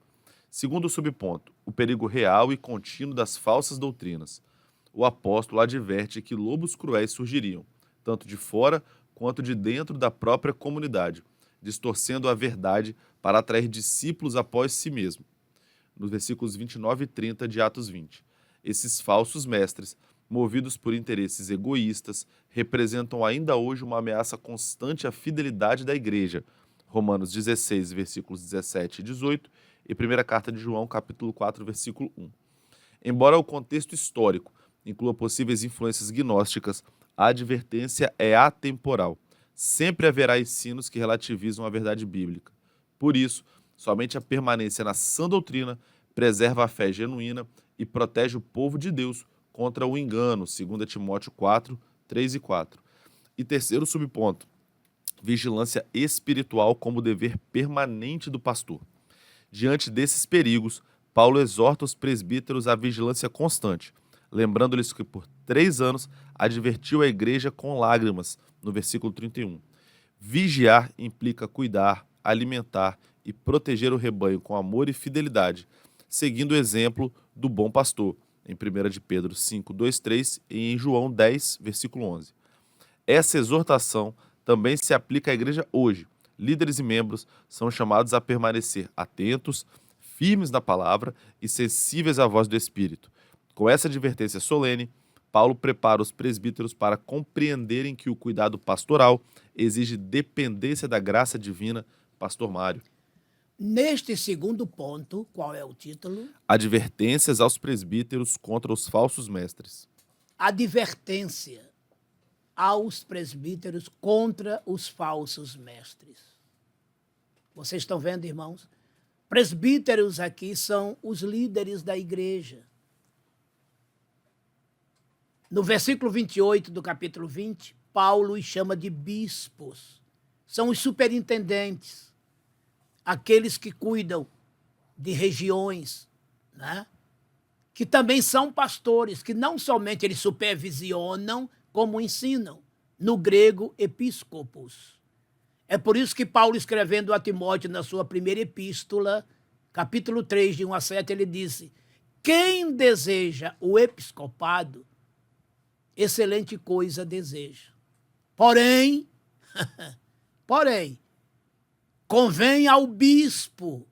Segundo subponto, o perigo real e contínuo das falsas doutrinas. O apóstolo adverte que lobos cruéis surgiriam, tanto de fora quanto de dentro da própria comunidade, distorcendo a verdade para atrair discípulos após si mesmo. Nos versículos 29 e 30 de Atos 20. Esses falsos mestres, movidos por interesses egoístas, representam ainda hoje uma ameaça constante à fidelidade da igreja. Romanos 16, versículos 17 e 18 e 1ª Carta de João, capítulo 4, versículo 1. Embora o contexto histórico inclua possíveis influências gnósticas, a advertência é atemporal. Sempre haverá ensinos que relativizam a verdade bíblica. Por isso, somente a permanência na sã doutrina preserva a fé genuína e protege o povo de Deus contra o engano, 2 Timóteo 4, 3 e 4. E terceiro subponto, vigilância espiritual como dever permanente do pastor. Diante desses perigos, Paulo exorta os presbíteros à vigilância constante, lembrando-lhes que por 3 anos advertiu a igreja com lágrimas, no versículo 31. Vigiar implica cuidar, alimentar e proteger o rebanho com amor e fidelidade, seguindo o exemplo do bom pastor, em 1 de Pedro 5, 2, 3 e em João 10, versículo 11. Essa exortação também se aplica à igreja hoje. Líderes e membros são chamados a permanecer atentos, firmes na palavra e sensíveis à voz do Espírito. Com essa advertência solene, Paulo prepara os presbíteros para compreenderem que o cuidado pastoral exige dependência da graça divina. Pastor Mário. Neste segundo ponto, qual é o título? Advertências aos presbíteros contra os falsos mestres. Advertência aos presbíteros contra os falsos mestres. Vocês estão vendo, irmãos? Presbíteros aqui são os líderes da igreja. No versículo 28 do capítulo 20, Paulo os chama de bispos. São os superintendentes, aqueles que cuidam de regiões, né? Que também são pastores, que não somente eles supervisionam, como ensinam. No grego, episcopos. É por isso que Paulo, escrevendo a Timóteo na sua primeira epístola, capítulo 3, de 1 a 7, ele disse: quem deseja o episcopado, excelente coisa deseja. Porém, convém ao bispo,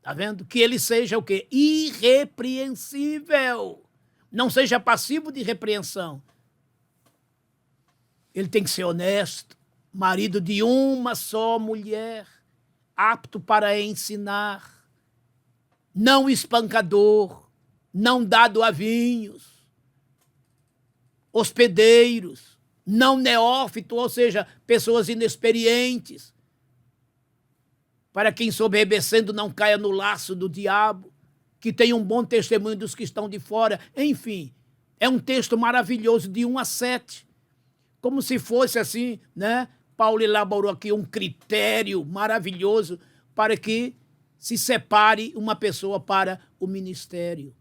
Tá vendo? Que ele seja o quê? Irrepreensível. Não seja passivo de repreensão. Ele tem que ser honesto, marido de uma só mulher, apto para ensinar, não espancador, não dado a vinhos, hospedeiros, não neófito, ou seja, pessoas inexperientes, para quem soberbecendo não caia no laço do diabo, que tenha um bom testemunho dos que estão de fora. Enfim, é um texto maravilhoso de 1 a 7, como se fosse assim, né? Paulo elaborou aqui um critério maravilhoso para que se separe uma pessoa para o ministério.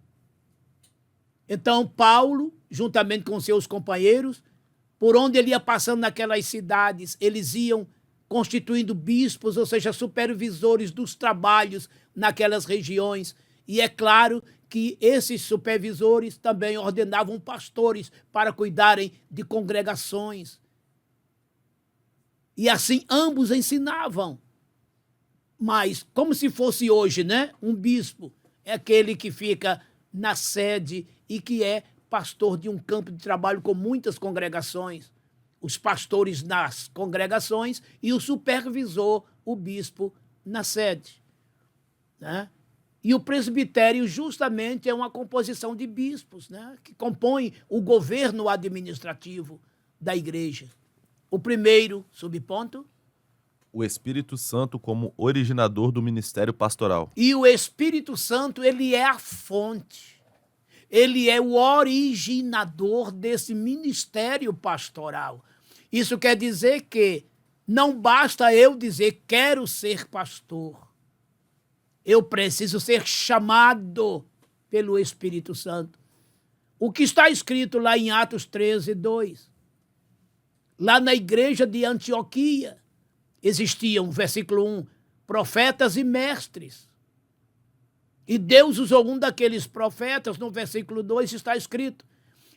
Então, Paulo, juntamente com seus companheiros, por onde ele ia passando naquelas cidades, eles iam constituindo bispos, ou seja, supervisores dos trabalhos naquelas regiões. E é claro que esses supervisores também ordenavam pastores para cuidarem de congregações. E assim ambos ensinavam. Mas como se fosse hoje, né? Um bispo é aquele que fica na sede e que é pastor de um campo de trabalho com muitas congregações. Os pastores nas congregações e o supervisor, o bispo, na sede. Né? E o presbitério justamente é uma composição de bispos, né? Que compõem o governo administrativo da igreja. O primeiro subponto. O Espírito Santo como originador do ministério pastoral. E o Espírito Santo, ele é a fonte. Ele é o originador desse ministério pastoral. Isso quer dizer que não basta eu dizer quero ser pastor. Eu preciso ser chamado pelo Espírito Santo. O que está escrito lá em Atos 13, 2. Lá na igreja de Antioquia, existiam, versículo 1, profetas e mestres. E Deus usou um daqueles profetas, no versículo 2 está escrito,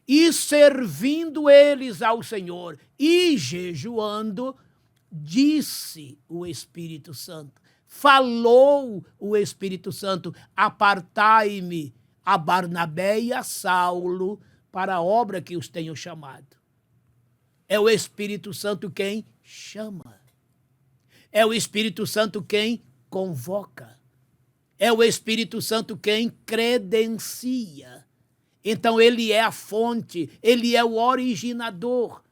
e servindo eles ao Senhor e jejuando, disse o Espírito Santo, falou o Espírito Santo, apartai-me a Barnabé e a Saulo para a obra que os tenho chamado. É o Espírito Santo quem chama. É o Espírito Santo quem convoca. É o Espírito Santo quem credencia. Então ele é a fonte, ele é o originador.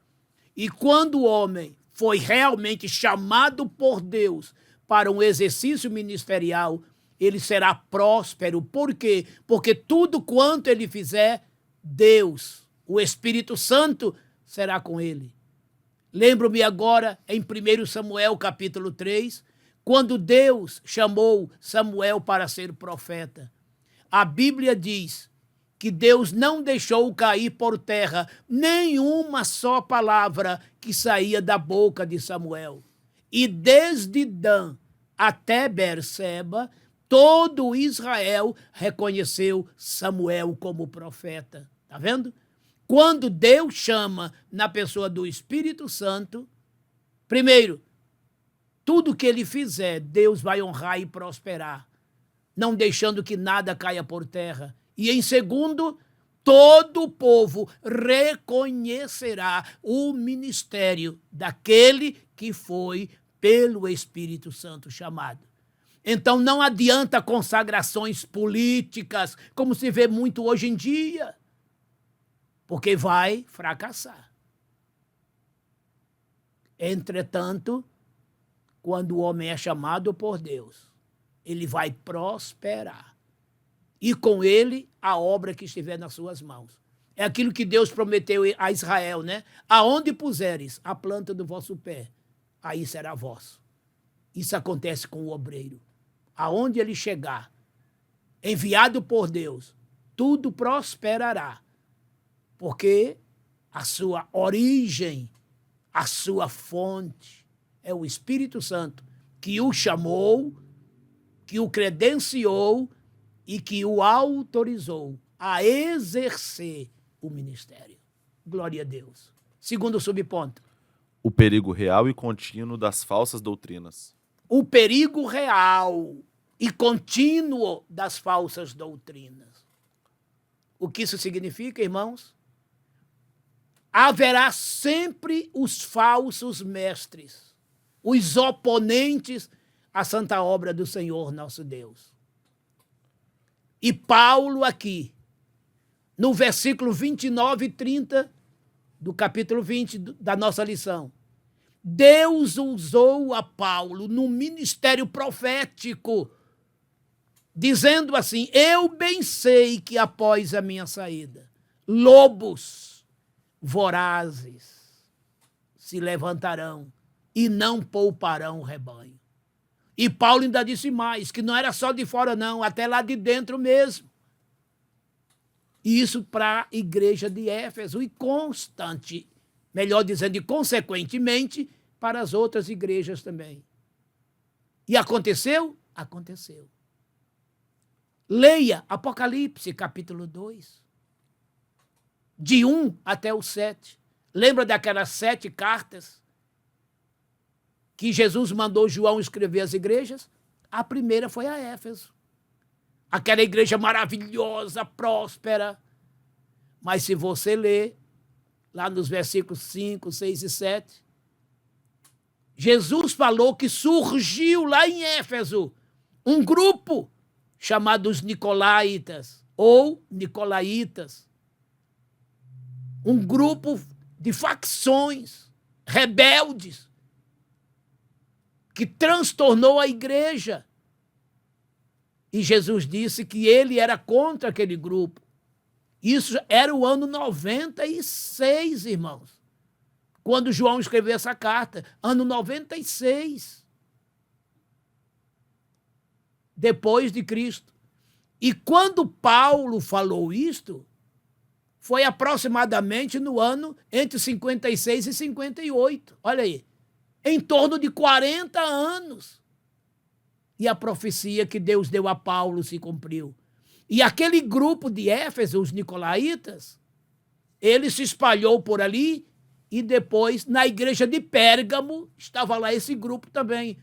E quando o homem foi realmente chamado por Deus para um exercício ministerial, ele será próspero. Por quê? Porque tudo quanto ele fizer, Deus, o Espírito Santo, será com ele. Lembro-me agora, em 1 Samuel, capítulo 3, quando Deus chamou Samuel para ser profeta. A Bíblia diz que Deus não deixou cair por terra nenhuma só palavra que saía da boca de Samuel. E desde Dan até Berseba, todo Israel reconheceu Samuel como profeta. Está vendo? Quando Deus chama na pessoa do Espírito Santo, primeiro, tudo que ele fizer, Deus vai honrar e prosperar, não deixando que nada caia por terra. E em segundo, todo o povo reconhecerá o ministério daquele que foi pelo Espírito Santo chamado. Então não adianta consagrações políticas, como se vê muito hoje em dia, porque vai fracassar. Entretanto, quando o homem é chamado por Deus, ele vai prosperar. E com ele, a obra que estiver nas suas mãos. É aquilo que Deus prometeu a Israel, né? Aonde puseres a planta do vosso pé, aí será vosso. Isso acontece com o obreiro. Aonde ele chegar, enviado por Deus, tudo prosperará. Porque a sua origem, a sua fonte é o Espírito Santo que o chamou, que o credenciou e que o autorizou a exercer o ministério. Glória a Deus. Segundo subponto. O perigo real e contínuo das falsas doutrinas. O perigo real e contínuo das falsas doutrinas. O que isso significa, irmãos? Haverá sempre os falsos mestres, os oponentes à santa obra do Senhor nosso Deus. E Paulo aqui, no versículo 29 e 30 do capítulo 20 da nossa lição, Deus usou a Paulo no ministério profético, dizendo assim: eu bem sei que após a minha saída, lobos vorazes se levantarão e não pouparão o rebanho. E Paulo ainda disse mais, que não era só de fora não, até lá de dentro mesmo. Isso para a igreja de Éfeso e melhor dizendo, e consequentemente, para as outras igrejas também. E aconteceu? Aconteceu. Leia Apocalipse, capítulo 2, de 1 até o 7. Lembra daquelas 7 cartas que Jesus mandou João escrever às igrejas? A primeira foi a Éfeso. Aquela igreja maravilhosa, próspera. Mas se você ler, lá nos versículos 5, 6 e 7, Jesus falou que surgiu lá em Éfeso um grupo chamado os Nicolaitas, ou Nicolaitas. Um grupo de facções rebeldes que transtornou a igreja. E Jesus disse que ele era contra aquele grupo. Isso era o ano 96, irmãos, quando João escreveu essa carta. Ano 96. Depois de Cristo. E quando Paulo falou isto, foi aproximadamente no ano entre 56 e 58. Olha aí. Em torno de 40 anos. E a profecia que Deus deu a Paulo se cumpriu. E aquele grupo de Éfeso, os Nicolaitas, ele se espalhou por ali e depois na igreja de Pérgamo estava lá esse grupo também,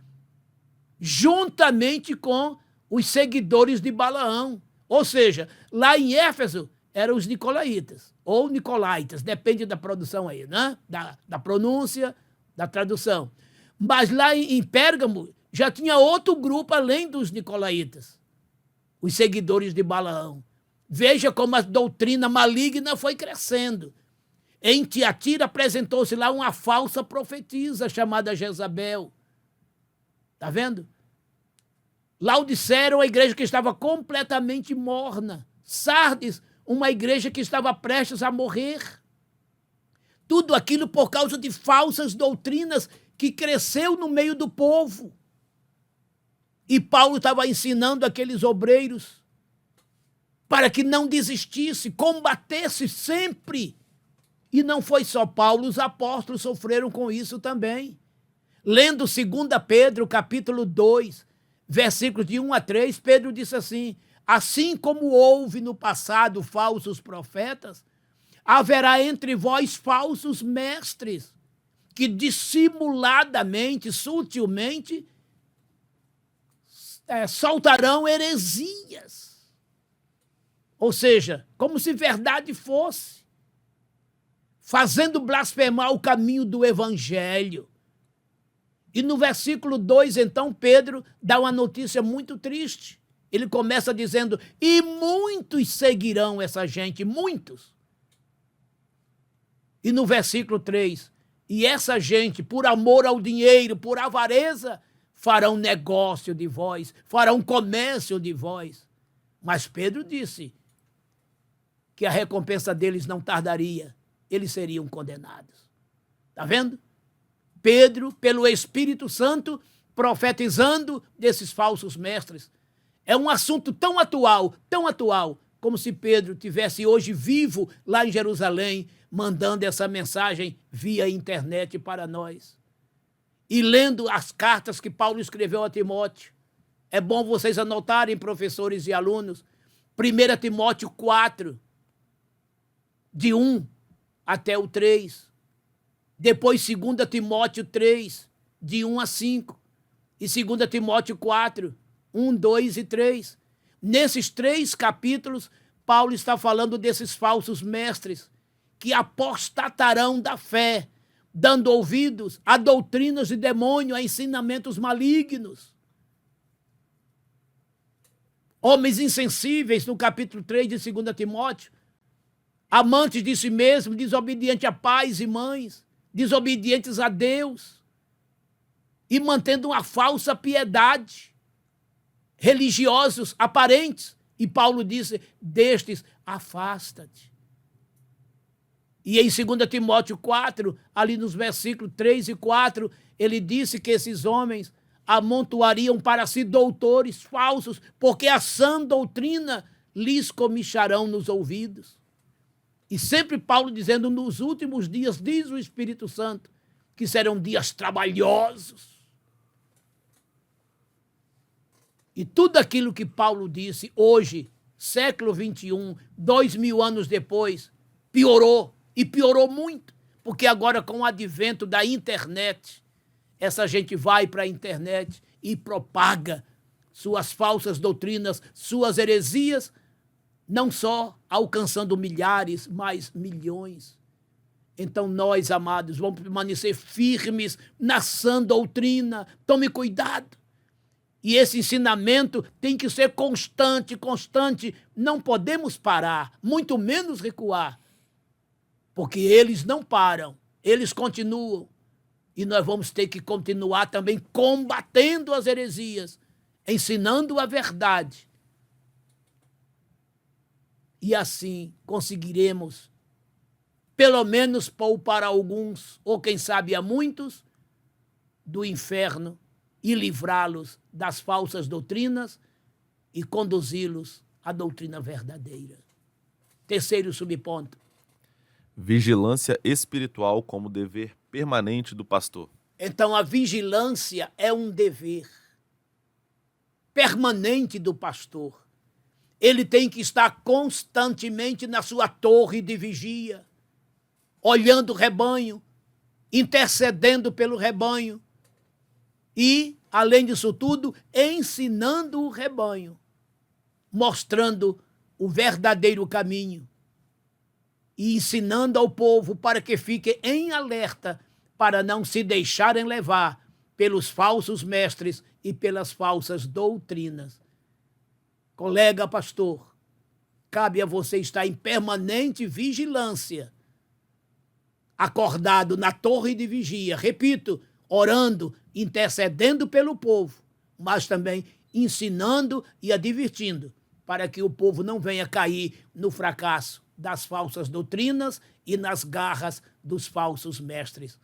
juntamente com os seguidores de Balaão. Ou seja, lá em Éfeso eram os Nicolaitas, ou Nicolaitas, depende da produção aí, né? Da pronúncia, da tradução. Mas lá em Pérgamo já tinha outro grupo além dos Nicolaitas, os seguidores de Balaão. Veja como a doutrina maligna foi crescendo. Em Tiatira apresentou-se lá uma falsa profetisa chamada Jezabel. Está vendo? Laodiceia era uma igreja que estava completamente morna. Sardes, uma igreja que estava prestes a morrer. Tudo aquilo por causa de falsas doutrinas que cresceu no meio do povo. E Paulo estava ensinando aqueles obreiros para que não desistisse, combatesse sempre. E não foi só Paulo, os apóstolos sofreram com isso também. Lendo 2 Pedro, capítulo 2, versículos de 1 a 3, Pedro disse assim: assim como houve no passado falsos profetas, haverá entre vós falsos mestres, que dissimuladamente, sutilmente, soltarão heresias. Ou seja, como se verdade fosse, fazendo blasfemar o caminho do evangelho. E no versículo 2, então, Pedro dá uma notícia muito triste. Ele começa dizendo: e muitos seguirão essa gente, muitos. E no versículo 3, e essa gente, por amor ao dinheiro, por avareza, farão negócio de vós, farão comércio de vós. Mas Pedro disse que a recompensa deles não tardaria, eles seriam condenados. Está vendo? Pedro, pelo Espírito Santo, profetizando desses falsos mestres. É um assunto tão atual, como se Pedro tivesse hoje vivo lá em Jerusalém, mandando essa mensagem via internet para nós. E lendo as cartas que Paulo escreveu a Timóteo. É bom vocês anotarem, professores e alunos, 1 Timóteo 4, de 1 até o 3. Depois 2 Timóteo 3, de 1 a 5. E 2 Timóteo 4, 1, 2 e 3. Nesses 3 capítulos, Paulo está falando desses falsos mestres que apostatarão da fé, dando ouvidos a doutrinas de demônio, a ensinamentos malignos. Homens insensíveis, no capítulo 3 de 2 Timóteo, amantes de si mesmo, desobedientes a pais e mães, desobedientes a Deus, e mantendo uma falsa piedade, religiosos aparentes. E Paulo disse, destes, afasta-te. E em 2 Timóteo 4, ali nos versículos 3 e 4, ele disse que esses homens amontoariam para si doutores falsos, porque a sã doutrina lhes comicharão nos ouvidos. E sempre Paulo dizendo, nos últimos dias, diz o Espírito Santo, que serão dias trabalhosos. E tudo aquilo que Paulo disse hoje, século 21, 2000 anos depois, piorou. E piorou muito, porque agora com o advento da internet, essa gente vai para a internet e propaga suas falsas doutrinas, suas heresias, não só alcançando milhares, mas milhões. Então nós, amados, vamos permanecer firmes na sã doutrina. Tome cuidado. E esse ensinamento tem que ser constante, constante. Não podemos parar, muito menos recuar. Porque eles não param, eles continuam. E nós vamos ter que continuar também combatendo as heresias, ensinando a verdade. E assim conseguiremos, pelo menos, poupar alguns, ou quem sabe a muitos, do inferno e livrá-los das falsas doutrinas e conduzi-los à doutrina verdadeira. Terceiro subponto. Vigilância espiritual como dever permanente do pastor. Então, a vigilância é um dever permanente do pastor. Ele tem que estar constantemente na sua torre de vigia, olhando o rebanho, intercedendo pelo rebanho e, além disso tudo, ensinando o rebanho, mostrando o verdadeiro caminho. E ensinando ao povo para que fique em alerta, para não se deixarem levar pelos falsos mestres e pelas falsas doutrinas. Colega pastor, cabe a você estar em permanente vigilância, acordado na torre de vigia, repito, orando, intercedendo pelo povo, mas também ensinando e advertindo, para que o povo não venha cair no fracasso das falsas doutrinas e nas garras dos falsos mestres.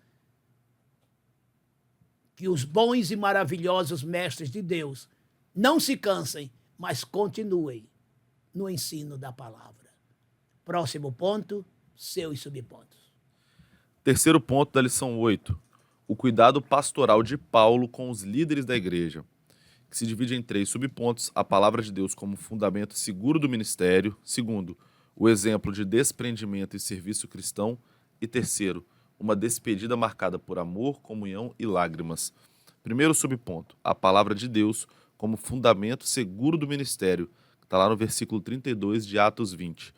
Que os bons e maravilhosos mestres de Deus não se cansem, mas continuem no ensino da palavra. Próximo ponto, seus subpontos. Terceiro ponto da lição 8. O cuidado pastoral de Paulo com os líderes da igreja, que se divide em 3 subpontos: a palavra de Deus como fundamento seguro do ministério. Segundo, o exemplo de desprendimento e serviço cristão. E terceiro, uma despedida marcada por amor, comunhão e lágrimas. Primeiro subponto, a palavra de Deus como fundamento seguro do ministério, que está lá no versículo 32 de Atos 20.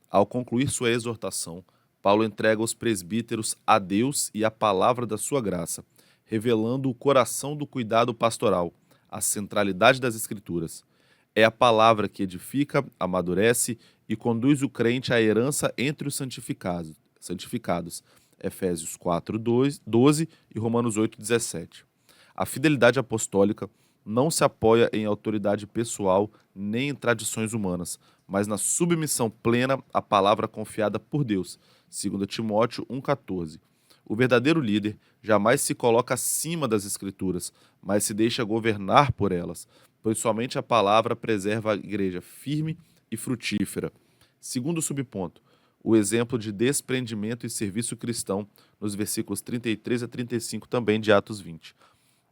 Ao concluir sua exortação, Paulo entrega aos presbíteros a Deus e a palavra da sua graça, revelando o coração do cuidado pastoral, a centralidade das Escrituras. É a palavra que edifica, amadurece e conduz o crente à herança entre os santificados. Efésios 4, 12 e Romanos 8, 17. A fidelidade apostólica não se apoia em autoridade pessoal nem em tradições humanas, mas na submissão plena à palavra confiada por Deus. 2 Timóteo 1,14. O verdadeiro líder jamais se coloca acima das Escrituras, mas se deixa governar por elas, pois somente a palavra preserva a igreja firme e frutífera. Segundo subponto, o exemplo de desprendimento e serviço cristão, nos versículos 33 a 35 também de Atos 20.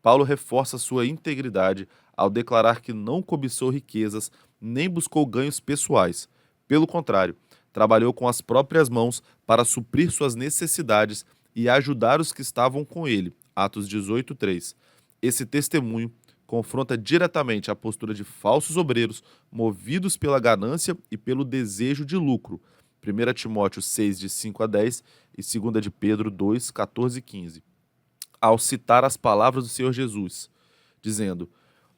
Paulo reforça sua integridade ao declarar que não cobiçou riquezas nem buscou ganhos pessoais. Pelo contrário, trabalhou com as próprias mãos para suprir suas necessidades e ajudar os que estavam com ele. Atos 18, 3. Esse testemunho confronta diretamente a postura de falsos obreiros movidos pela ganância e pelo desejo de lucro. 1 Timóteo 6, de 5 a 10 e 2 de Pedro 2, 14 e 15. Ao citar as palavras do Senhor Jesus, dizendo: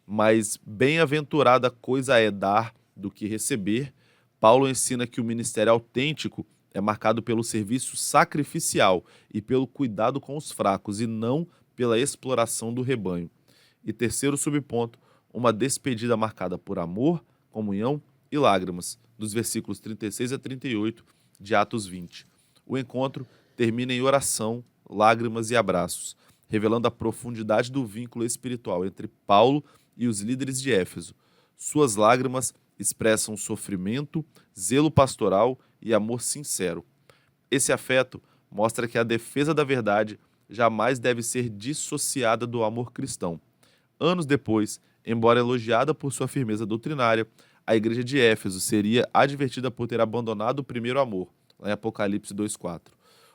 mas bem-aventurada coisa é dar do que receber, Paulo ensina que o ministério autêntico é marcado pelo serviço sacrificial e pelo cuidado com os fracos, e não pela exploração do rebanho. E terceiro subponto, uma despedida marcada por amor, comunhão e lágrimas, dos versículos 36 a 38 de Atos 20. O encontro termina em oração, lágrimas e abraços, revelando a profundidade do vínculo espiritual entre Paulo e os líderes de Éfeso. Suas lágrimas expressam sofrimento, zelo pastoral e amor sincero. Esse afeto mostra que a defesa da verdade jamais deve ser dissociada do amor cristão. Anos depois, embora elogiada por sua firmeza doutrinária, a igreja de Éfeso seria advertida por ter abandonado o primeiro amor, lá em Apocalipse 2,4.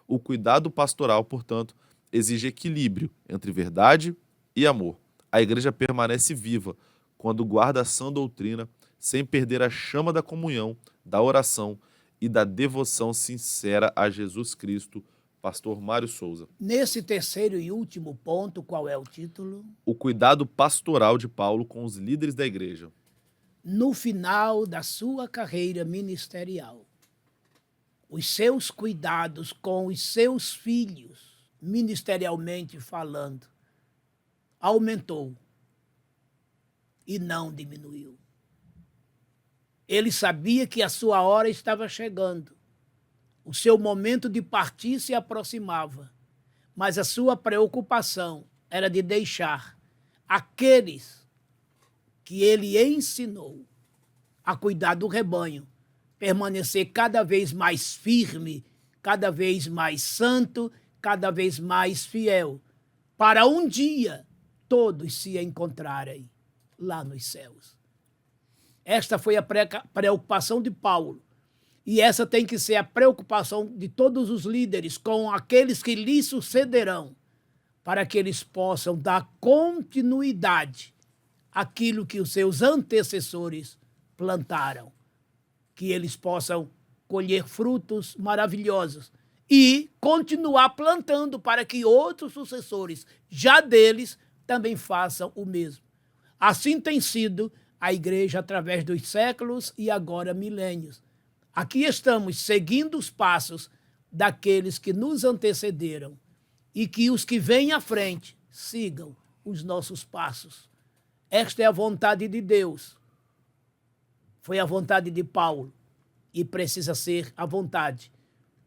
O cuidado pastoral, portanto, exige equilíbrio entre verdade e amor. A igreja permanece viva quando guarda a sã doutrina, sem perder a chama da comunhão, da oração e da devoção sincera a Jesus Cristo. Pastor Mário Souza. Nesse terceiro e último ponto, qual é o título? O cuidado pastoral de Paulo com os líderes da igreja. No final da sua carreira ministerial, os seus cuidados com os seus filhos, ministerialmente falando, aumentou e não diminuiu. Ele sabia que a sua hora estava chegando. O seu momento de partir se aproximava, mas a sua preocupação era de deixar aqueles que ele ensinou a cuidar do rebanho permanecer cada vez mais firme, cada vez mais santo, cada vez mais fiel, para um dia todos se encontrarem lá nos céus. Esta foi a preocupação de Paulo. E essa tem que ser a preocupação de todos os líderes com aqueles que lhe sucederão, para que eles possam dar continuidade àquilo que os seus antecessores plantaram, que eles possam colher frutos maravilhosos e continuar plantando para que outros sucessores, já deles, também façam o mesmo. Assim tem sido a igreja através dos séculos e agora milênios. Aqui estamos seguindo os passos daqueles que nos antecederam e que os que vêm à frente sigam os nossos passos. Esta é a vontade de Deus. Foi a vontade de Paulo e precisa ser a vontade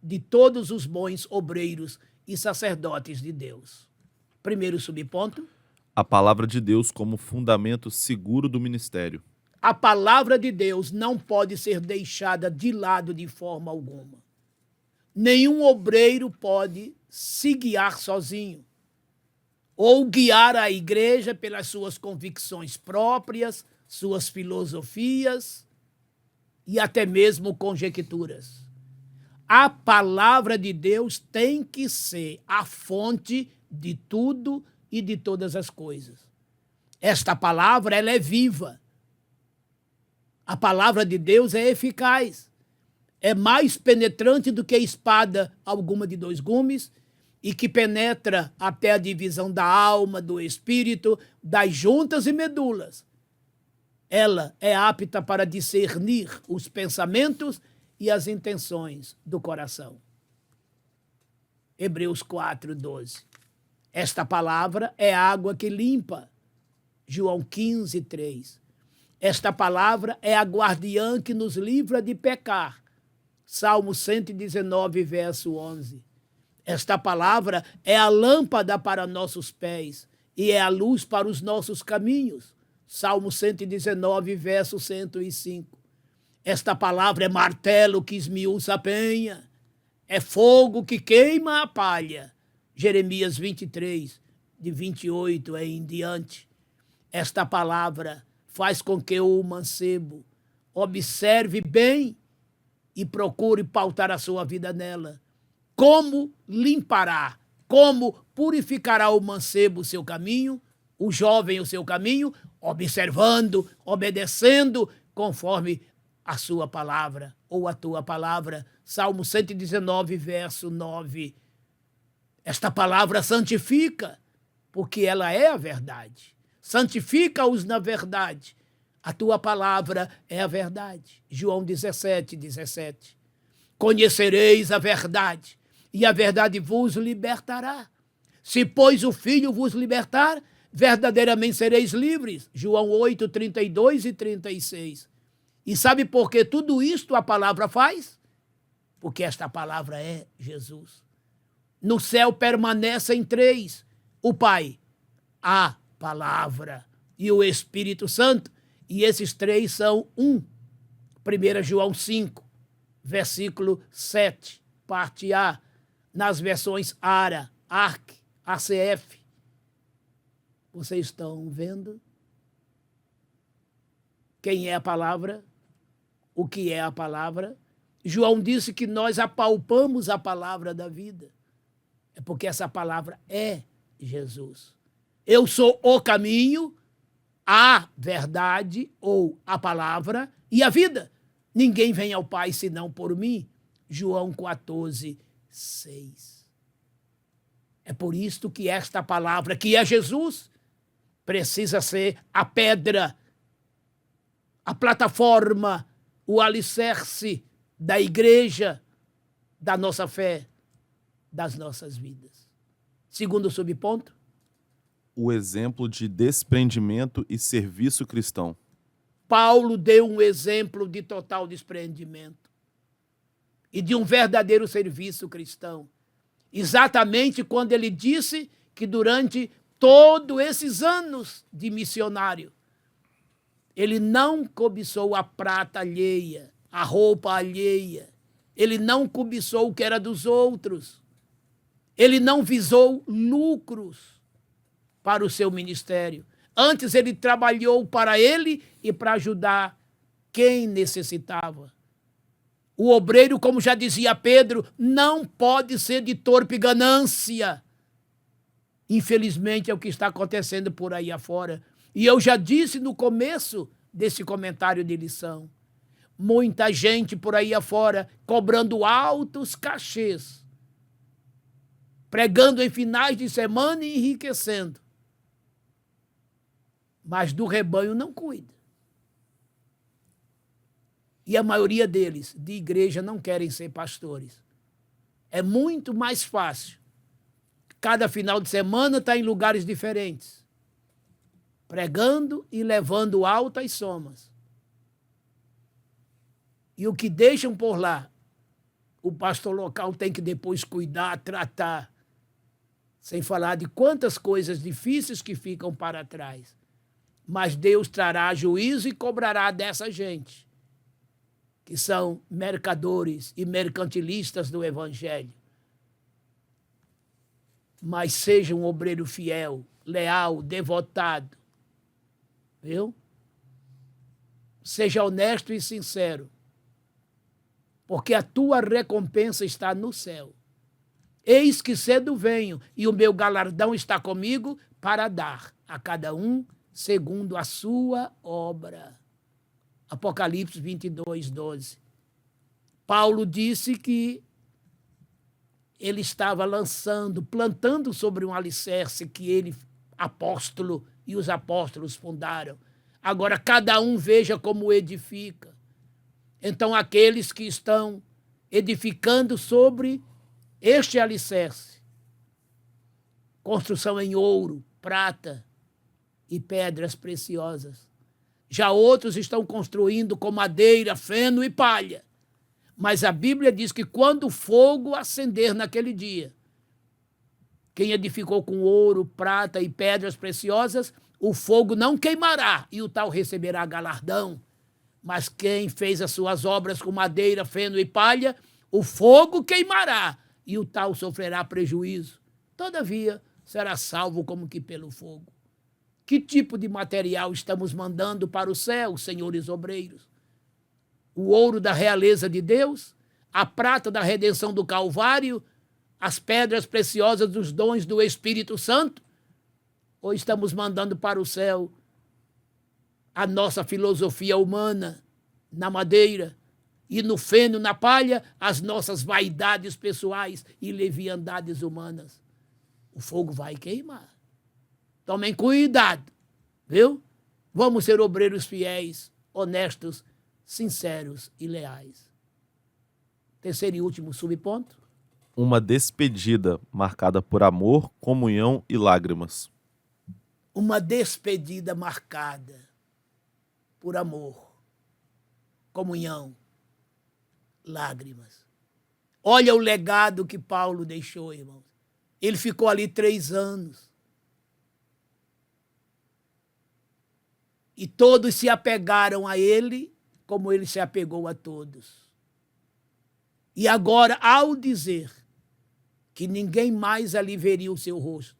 de todos os bons obreiros e sacerdotes de Deus. Primeiro subponto. A palavra de Deus como fundamento seguro do ministério. A palavra de Deus não pode ser deixada de lado de forma alguma. Nenhum obreiro pode se guiar sozinho ou guiar a igreja pelas suas convicções próprias, suas filosofias e até mesmo conjecturas. A palavra de Deus tem que ser a fonte de tudo e de todas as coisas. Esta palavra, ela é viva. A palavra de Deus é eficaz, é mais penetrante do que espada alguma de dois gumes e que penetra até a divisão da alma, do espírito, das juntas e medulas. Ela é apta para discernir os pensamentos e as intenções do coração. Hebreus 4:12. Esta palavra é água que limpa. João 15:3. Esta palavra é a guardiã que nos livra de pecar. Salmo 119, verso 11. Esta palavra é a lâmpada para nossos pés e é a luz para os nossos caminhos. Salmo 119, verso 105. Esta palavra é martelo que esmiuça a penha, é fogo que queima a palha. Jeremias 23, de 28 em diante. Esta palavra faz com que o mancebo observe bem e procure pautar a sua vida nela. Como limpará, como purificará o mancebo o seu caminho? o jovem o seu caminho, observando, obedecendo, conforme a sua palavra ou a tua palavra. Salmo 119, verso 9. Esta palavra santifica, porque ela é a verdade. Santifica-os na verdade. A tua palavra é a verdade. João 17, 17. Conhecereis a verdade, e a verdade vos libertará. Se, pois, o Filho vos libertar, verdadeiramente sereis livres. João 8, 32 e 36. E sabe por que tudo isto a palavra faz? Porque esta palavra é Jesus. No céu permanecem três: o Pai, a palavra e o Espírito Santo. E esses três são um. 1 João 5, versículo 7, parte A, nas versões ARA, ARC, ACF. Vocês estão vendo quem é a palavra? O que é a palavra? João disse que nós apalpamos a palavra da vida. É porque essa palavra é Jesus. Eu sou o caminho, a verdade ou a palavra e a vida. Ninguém vem ao Pai senão por mim. João 14, 6. É por isto que esta palavra, que é Jesus, precisa ser a pedra, a plataforma, o alicerce da igreja, da nossa fé, das nossas vidas. Segundo subponto, o exemplo de desprendimento e serviço cristão. Paulo deu um exemplo de total desprendimento e de um verdadeiro serviço cristão. Exatamente quando ele disse que durante todos esses anos de missionário, ele não cobiçou a prata alheia, a roupa alheia. Ele não cobiçou o que era dos outros. Ele não visou lucros para o seu ministério. Antes ele trabalhou para ele e para ajudar quem necessitava. O obreiro, como já dizia Pedro, não pode ser de torpe ganância. Infelizmente é o que está acontecendo por aí afora. E eu já disse no começo desse comentário de lição, muita gente por aí afora cobrando altos cachês, pregando em finais de semana e enriquecendo, mas do rebanho não cuida. E a maioria deles, de igreja, não querem ser pastores. É muito mais fácil. Cada final de semana está em lugares diferentes, pregando e levando altas somas. E o que deixam por lá, o pastor local tem que depois cuidar, tratar, sem falar de quantas coisas difíceis que ficam para trás. Mas Deus trará juízo e cobrará dessa gente, que são mercadores e mercantilistas do Evangelho. Mas seja um obreiro fiel, leal, devotado, viu? Seja honesto e sincero, porque a tua recompensa está no céu. Eis que cedo venho, e o meu galardão está comigo para dar a cada um segundo a sua obra. Apocalipse 22, 12. Paulo disse que ele estava plantando sobre um alicerce que ele, apóstolo, e os apóstolos fundaram. Agora cada um veja como edifica. Então aqueles que estão edificando sobre este alicerce, construção em ouro, prata e pedras preciosas. Já outros estão construindo com madeira, feno e palha. Mas a Bíblia diz que quando o fogo acender naquele dia, quem edificou com ouro, prata e pedras preciosas, o fogo não queimará e o tal receberá galardão. Mas quem fez as suas obras com madeira, feno e palha, o fogo queimará e o tal sofrerá prejuízo. Todavia, será salvo como que pelo fogo. Que tipo de material estamos mandando para o céu, senhores obreiros? O ouro da realeza de Deus, a prata da redenção do Calvário, as pedras preciosas dos dons do Espírito Santo, ou estamos mandando para o céu a nossa filosofia humana na madeira e no feno, na palha, as nossas vaidades pessoais e leviandades humanas? O fogo vai queimar. Tomem cuidado, viu? Vamos ser obreiros fiéis, honestos, sinceros e leais. Terceiro e último subponto. Uma despedida marcada por amor, comunhão e lágrimas. Uma despedida marcada por amor, comunhão, lágrimas. Olha o legado que Paulo deixou, irmãos. Ele ficou ali 3 anos. E todos se apegaram a ele, como ele se apegou a todos. E agora, ao dizer que ninguém mais ali veria o seu rosto,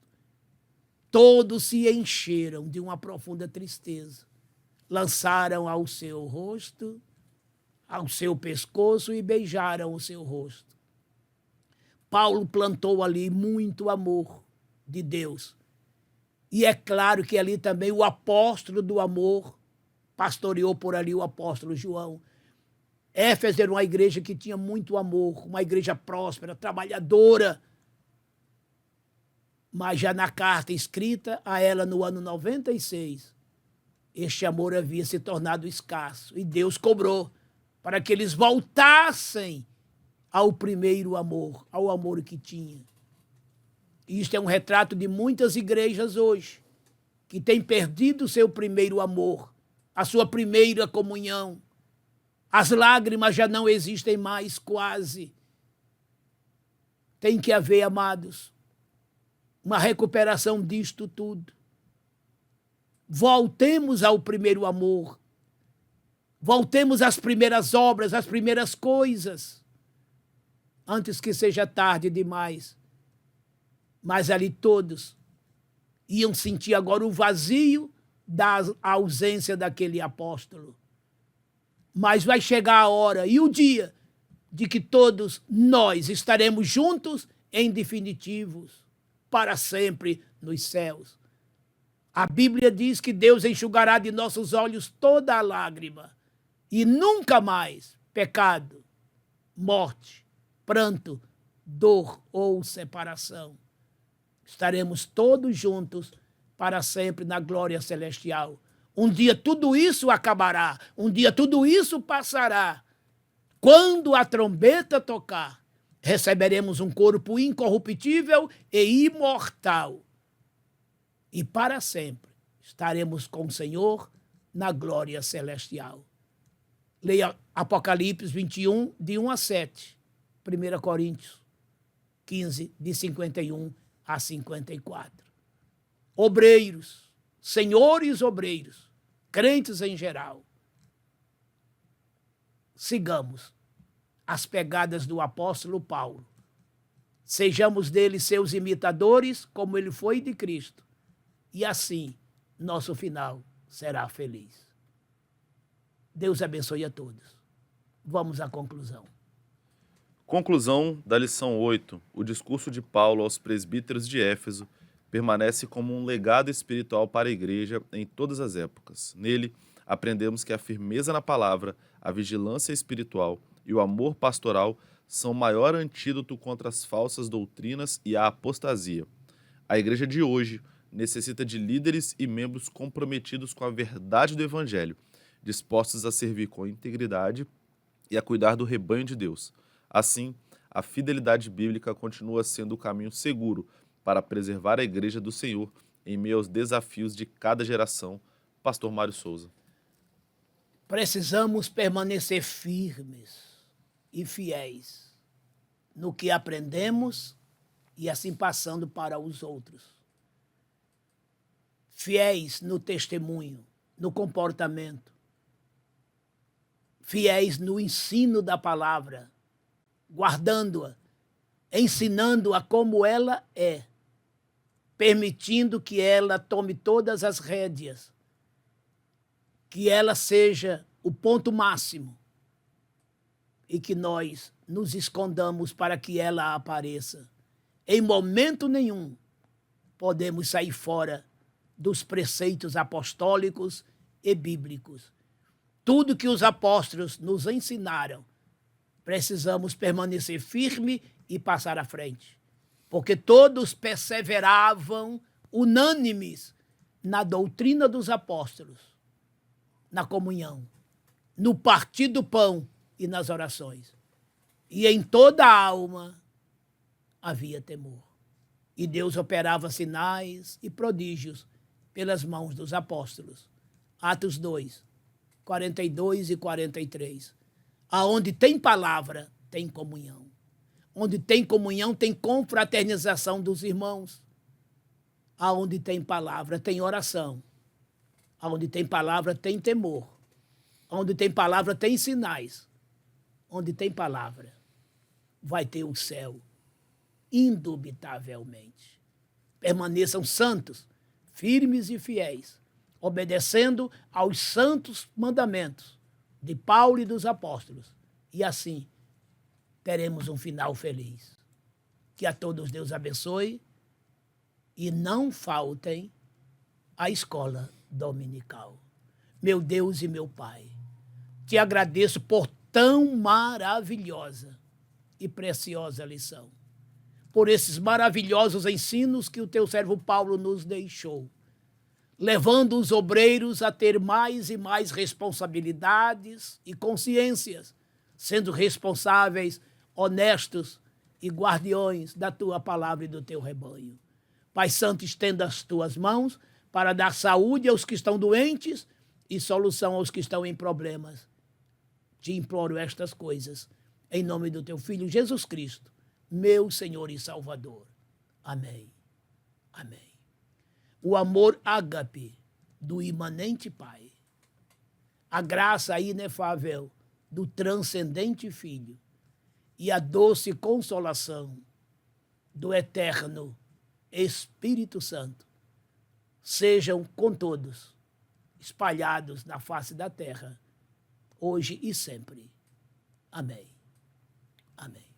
todos se encheram de uma profunda tristeza. Lançaram ao seu rosto, ao seu pescoço e beijaram o seu rosto. Paulo plantou ali muito amor de Deus. E é claro que ali também o apóstolo do amor pastoreou por ali o apóstolo João. Éfeso era uma igreja que tinha muito amor, uma igreja próspera, trabalhadora. Mas já na carta escrita a ela no ano 96, este amor havia se tornado escasso e Deus cobrou para que eles voltassem ao primeiro amor, ao amor que tinha. Isto é um retrato de muitas igrejas hoje, que têm perdido o seu primeiro amor, a sua primeira comunhão. As lágrimas já não existem mais, quase. Tem que haver, amados, uma recuperação disto tudo. Voltemos ao primeiro amor. Voltemos às primeiras obras, às primeiras coisas, antes que seja tarde demais. Mas ali todos iam sentir agora o vazio da ausência daquele apóstolo. Mas vai chegar a hora e o dia de que todos nós estaremos juntos em definitivos, para sempre nos céus. A Bíblia diz que Deus enxugará de nossos olhos toda a lágrima e nunca mais pecado, morte, pranto, dor ou separação. Estaremos todos juntos para sempre na glória celestial. Um dia tudo isso acabará, um dia tudo isso passará. Quando a trombeta tocar, receberemos um corpo incorruptível e imortal. E para sempre estaremos com o Senhor na glória celestial. Leia Apocalipse 21, de 1 a 7. 1 Coríntios 15, de 51 a 54. Obreiros, senhores obreiros, crentes em geral, sigamos as pegadas do apóstolo Paulo. Sejamos dele seus imitadores, como ele foi de Cristo. E assim, nosso final será feliz. Deus abençoe a todos. Vamos à conclusão. Conclusão da lição 8. O discurso de Paulo aos presbíteros de Éfeso permanece como um legado espiritual para a igreja em todas as épocas. Nele, aprendemos que a firmeza na palavra, a vigilância espiritual e o amor pastoral são o maior antídoto contra as falsas doutrinas e a apostasia. A igreja de hoje necessita de líderes e membros comprometidos com a verdade do Evangelho, dispostos a servir com integridade e a cuidar do rebanho de Deus. Assim, a fidelidade bíblica continua sendo o caminho seguro para preservar a igreja do Senhor em meio aos desafios de cada geração. Pastor Mário Souza. Precisamos permanecer firmes e fiéis no que aprendemos e assim passando para os outros. Fiéis no testemunho, no comportamento. Fiéis no ensino da palavra, guardando-a, ensinando-a como ela é, permitindo que ela tome todas as rédeas, que ela seja o ponto máximo e que nós nos escondamos para que ela apareça. Em momento nenhum podemos sair fora dos preceitos apostólicos e bíblicos. Tudo que os apóstolos nos ensinaram, precisamos permanecer firme e passar à frente, porque todos perseveravam unânimes na doutrina dos apóstolos, na comunhão, no partir do pão e nas orações. E em toda a alma havia temor. E Deus operava sinais e prodígios pelas mãos dos apóstolos. Atos 2, 42 e 43. Aonde tem palavra, tem comunhão. Onde tem comunhão, tem confraternização dos irmãos. Aonde tem palavra, tem oração. Aonde tem palavra, tem temor. Onde tem palavra, tem sinais. Onde tem palavra, vai ter o céu, indubitavelmente. Permaneçam santos, firmes e fiéis, obedecendo aos santos mandamentos de Paulo e dos apóstolos. E assim, teremos um final feliz. Que a todos Deus abençoe e não faltem à escola dominical. Meu Deus e meu Pai, te agradeço por tão maravilhosa e preciosa lição, por esses maravilhosos ensinos que o teu servo Paulo nos deixou, levando os obreiros a ter mais e mais responsabilidades e consciências, sendo responsáveis, honestos e guardiões da tua palavra e do teu rebanho. Pai Santo, estenda as tuas mãos para dar saúde aos que estão doentes e solução aos que estão em problemas. Te imploro estas coisas, em nome do teu Filho Jesus Cristo, meu Senhor e Salvador. Amém. Amém. O amor ágape do imanente Pai, a graça inefável do transcendente Filho e a doce consolação do eterno Espírito Santo sejam com todos, espalhados na face da terra, hoje e sempre. Amém. Amém.